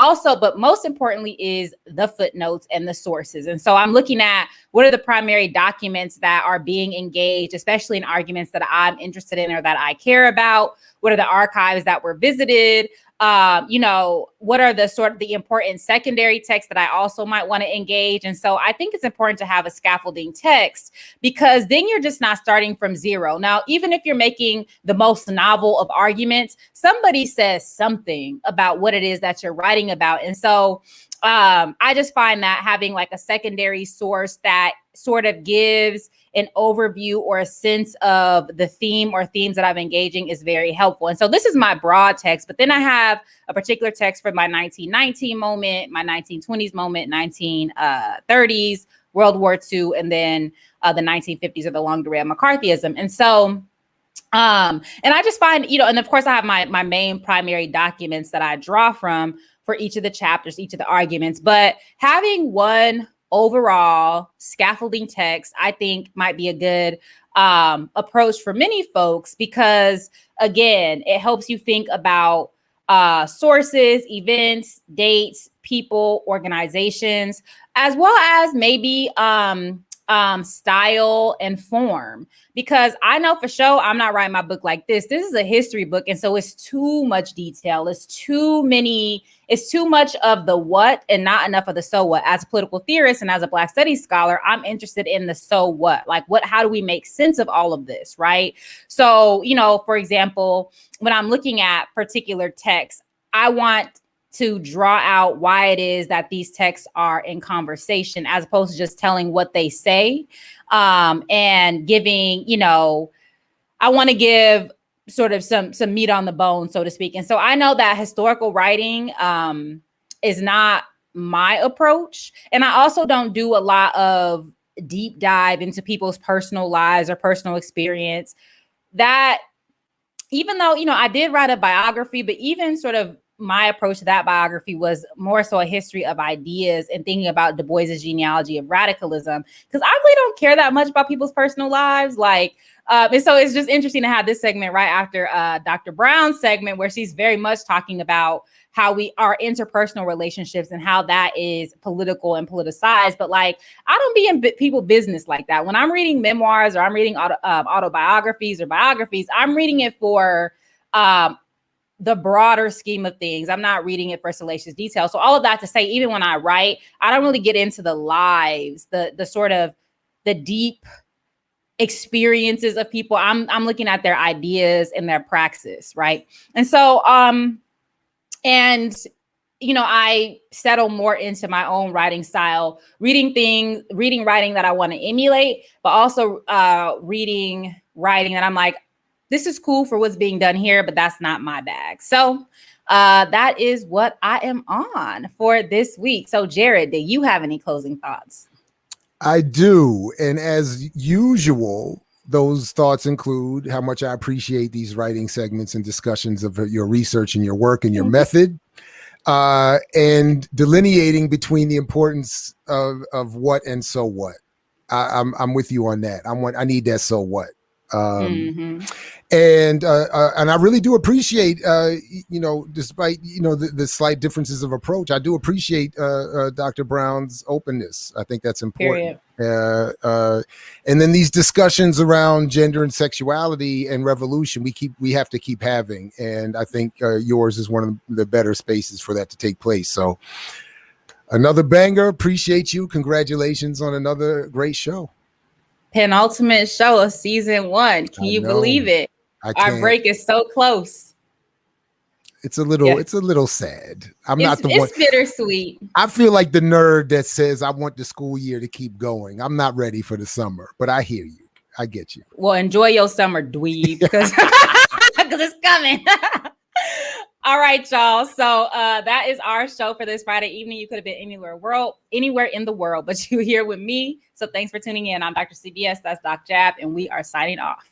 most importantly is the footnotes and the sources. And so I'm looking at what are the primary documents that are being engaged, especially in arguments that I'm interested in or that I care about. What are the archives that were visited? What are the important secondary texts that I also might want to engage? And so I think it's important to have a scaffolding text, because then you're just not starting from zero. Now, even if you're making the most novel of arguments, somebody says something about what it is that you're writing about. And so I just find that having like a secondary source that sort of gives an overview or a sense of the theme or themes that I'm engaging is very helpful. And so this is my broad text, but then I have a particular text for my 1919 moment, my 1920s moment, 1930s, World War II, and then the 1950s or the long delay of McCarthyism. And so and I just find, and of course I have my main primary documents that I draw from for each of the chapters, each of the arguments, but having one overall scaffolding text, I think might be a good approach for many folks, because again, it helps you think about sources, events, dates, people, organizations, as well as maybe style and form, because I know for sure I'm not writing my book like this. This is a history book. And so it's too much detail. It's too much of the what and not enough of the so what. As a political theorist and as a Black studies scholar, I'm interested in the so what, like how do we make sense of all of this, right? So, for example, when I'm looking at particular texts, I want to draw out why it is that these texts are in conversation, as opposed to just telling what they say, and giving, I want to give sort of some meat on the bone, so to speak. And so I know that historical writing is not my approach. And I also don't do a lot of deep dive into people's personal lives or personal experience. That even though, I did write a biography, but even sort of my approach to that biography was more so a history of ideas and thinking about Du Bois's genealogy of radicalism, because I really don't care that much about people's personal lives. And so it's just interesting to have this segment right after Dr. Brown's segment, where she's very much talking about how our interpersonal relationships and how that is political and politicized. But I don't be in people business like that. When I'm reading memoirs or I'm reading autobiographies or biographies, I'm reading it for the broader scheme of things. I'm not reading it for salacious detail. So all of that to say, even when I write, I don't really get into the lives, the sort of the deep experiences of people. I'm looking at their ideas and their praxis, right? And so, I settle more into my own writing style, reading writing that I want to emulate, but also reading writing that I'm like, this is cool for what's being done here, but that's not my bag. So that is what I am on for this week. So Jared, do you have any closing thoughts? I do. And as usual, those thoughts include how much I appreciate these writing segments and discussions of your research and your work and your method, and delineating between the importance of what and so what. I'm with you on that. I need that so what. And I really do appreciate, despite, the slight differences of approach, I do appreciate Dr. Brown's openness. I think that's important. And then these discussions around gender and sexuality and revolution, we have to keep having. And I think yours is one of the better spaces for that to take place. So another banger. Appreciate you. Congratulations on another great show. Penultimate show of season 1. Can you believe it? Our break is so close. It's a little sad. It's bittersweet. I feel like the nerd that says I want the school year to keep going. I'm not ready for the summer, but I hear you. I get you. Well, enjoy your summer, dweeb, because it's coming. All right, y'all. So that is our show for this Friday evening. You could have been anywhere in the world, but you're here with me. So thanks for tuning in. I'm Dr. CBS. That's Doc Jab, and we are signing off.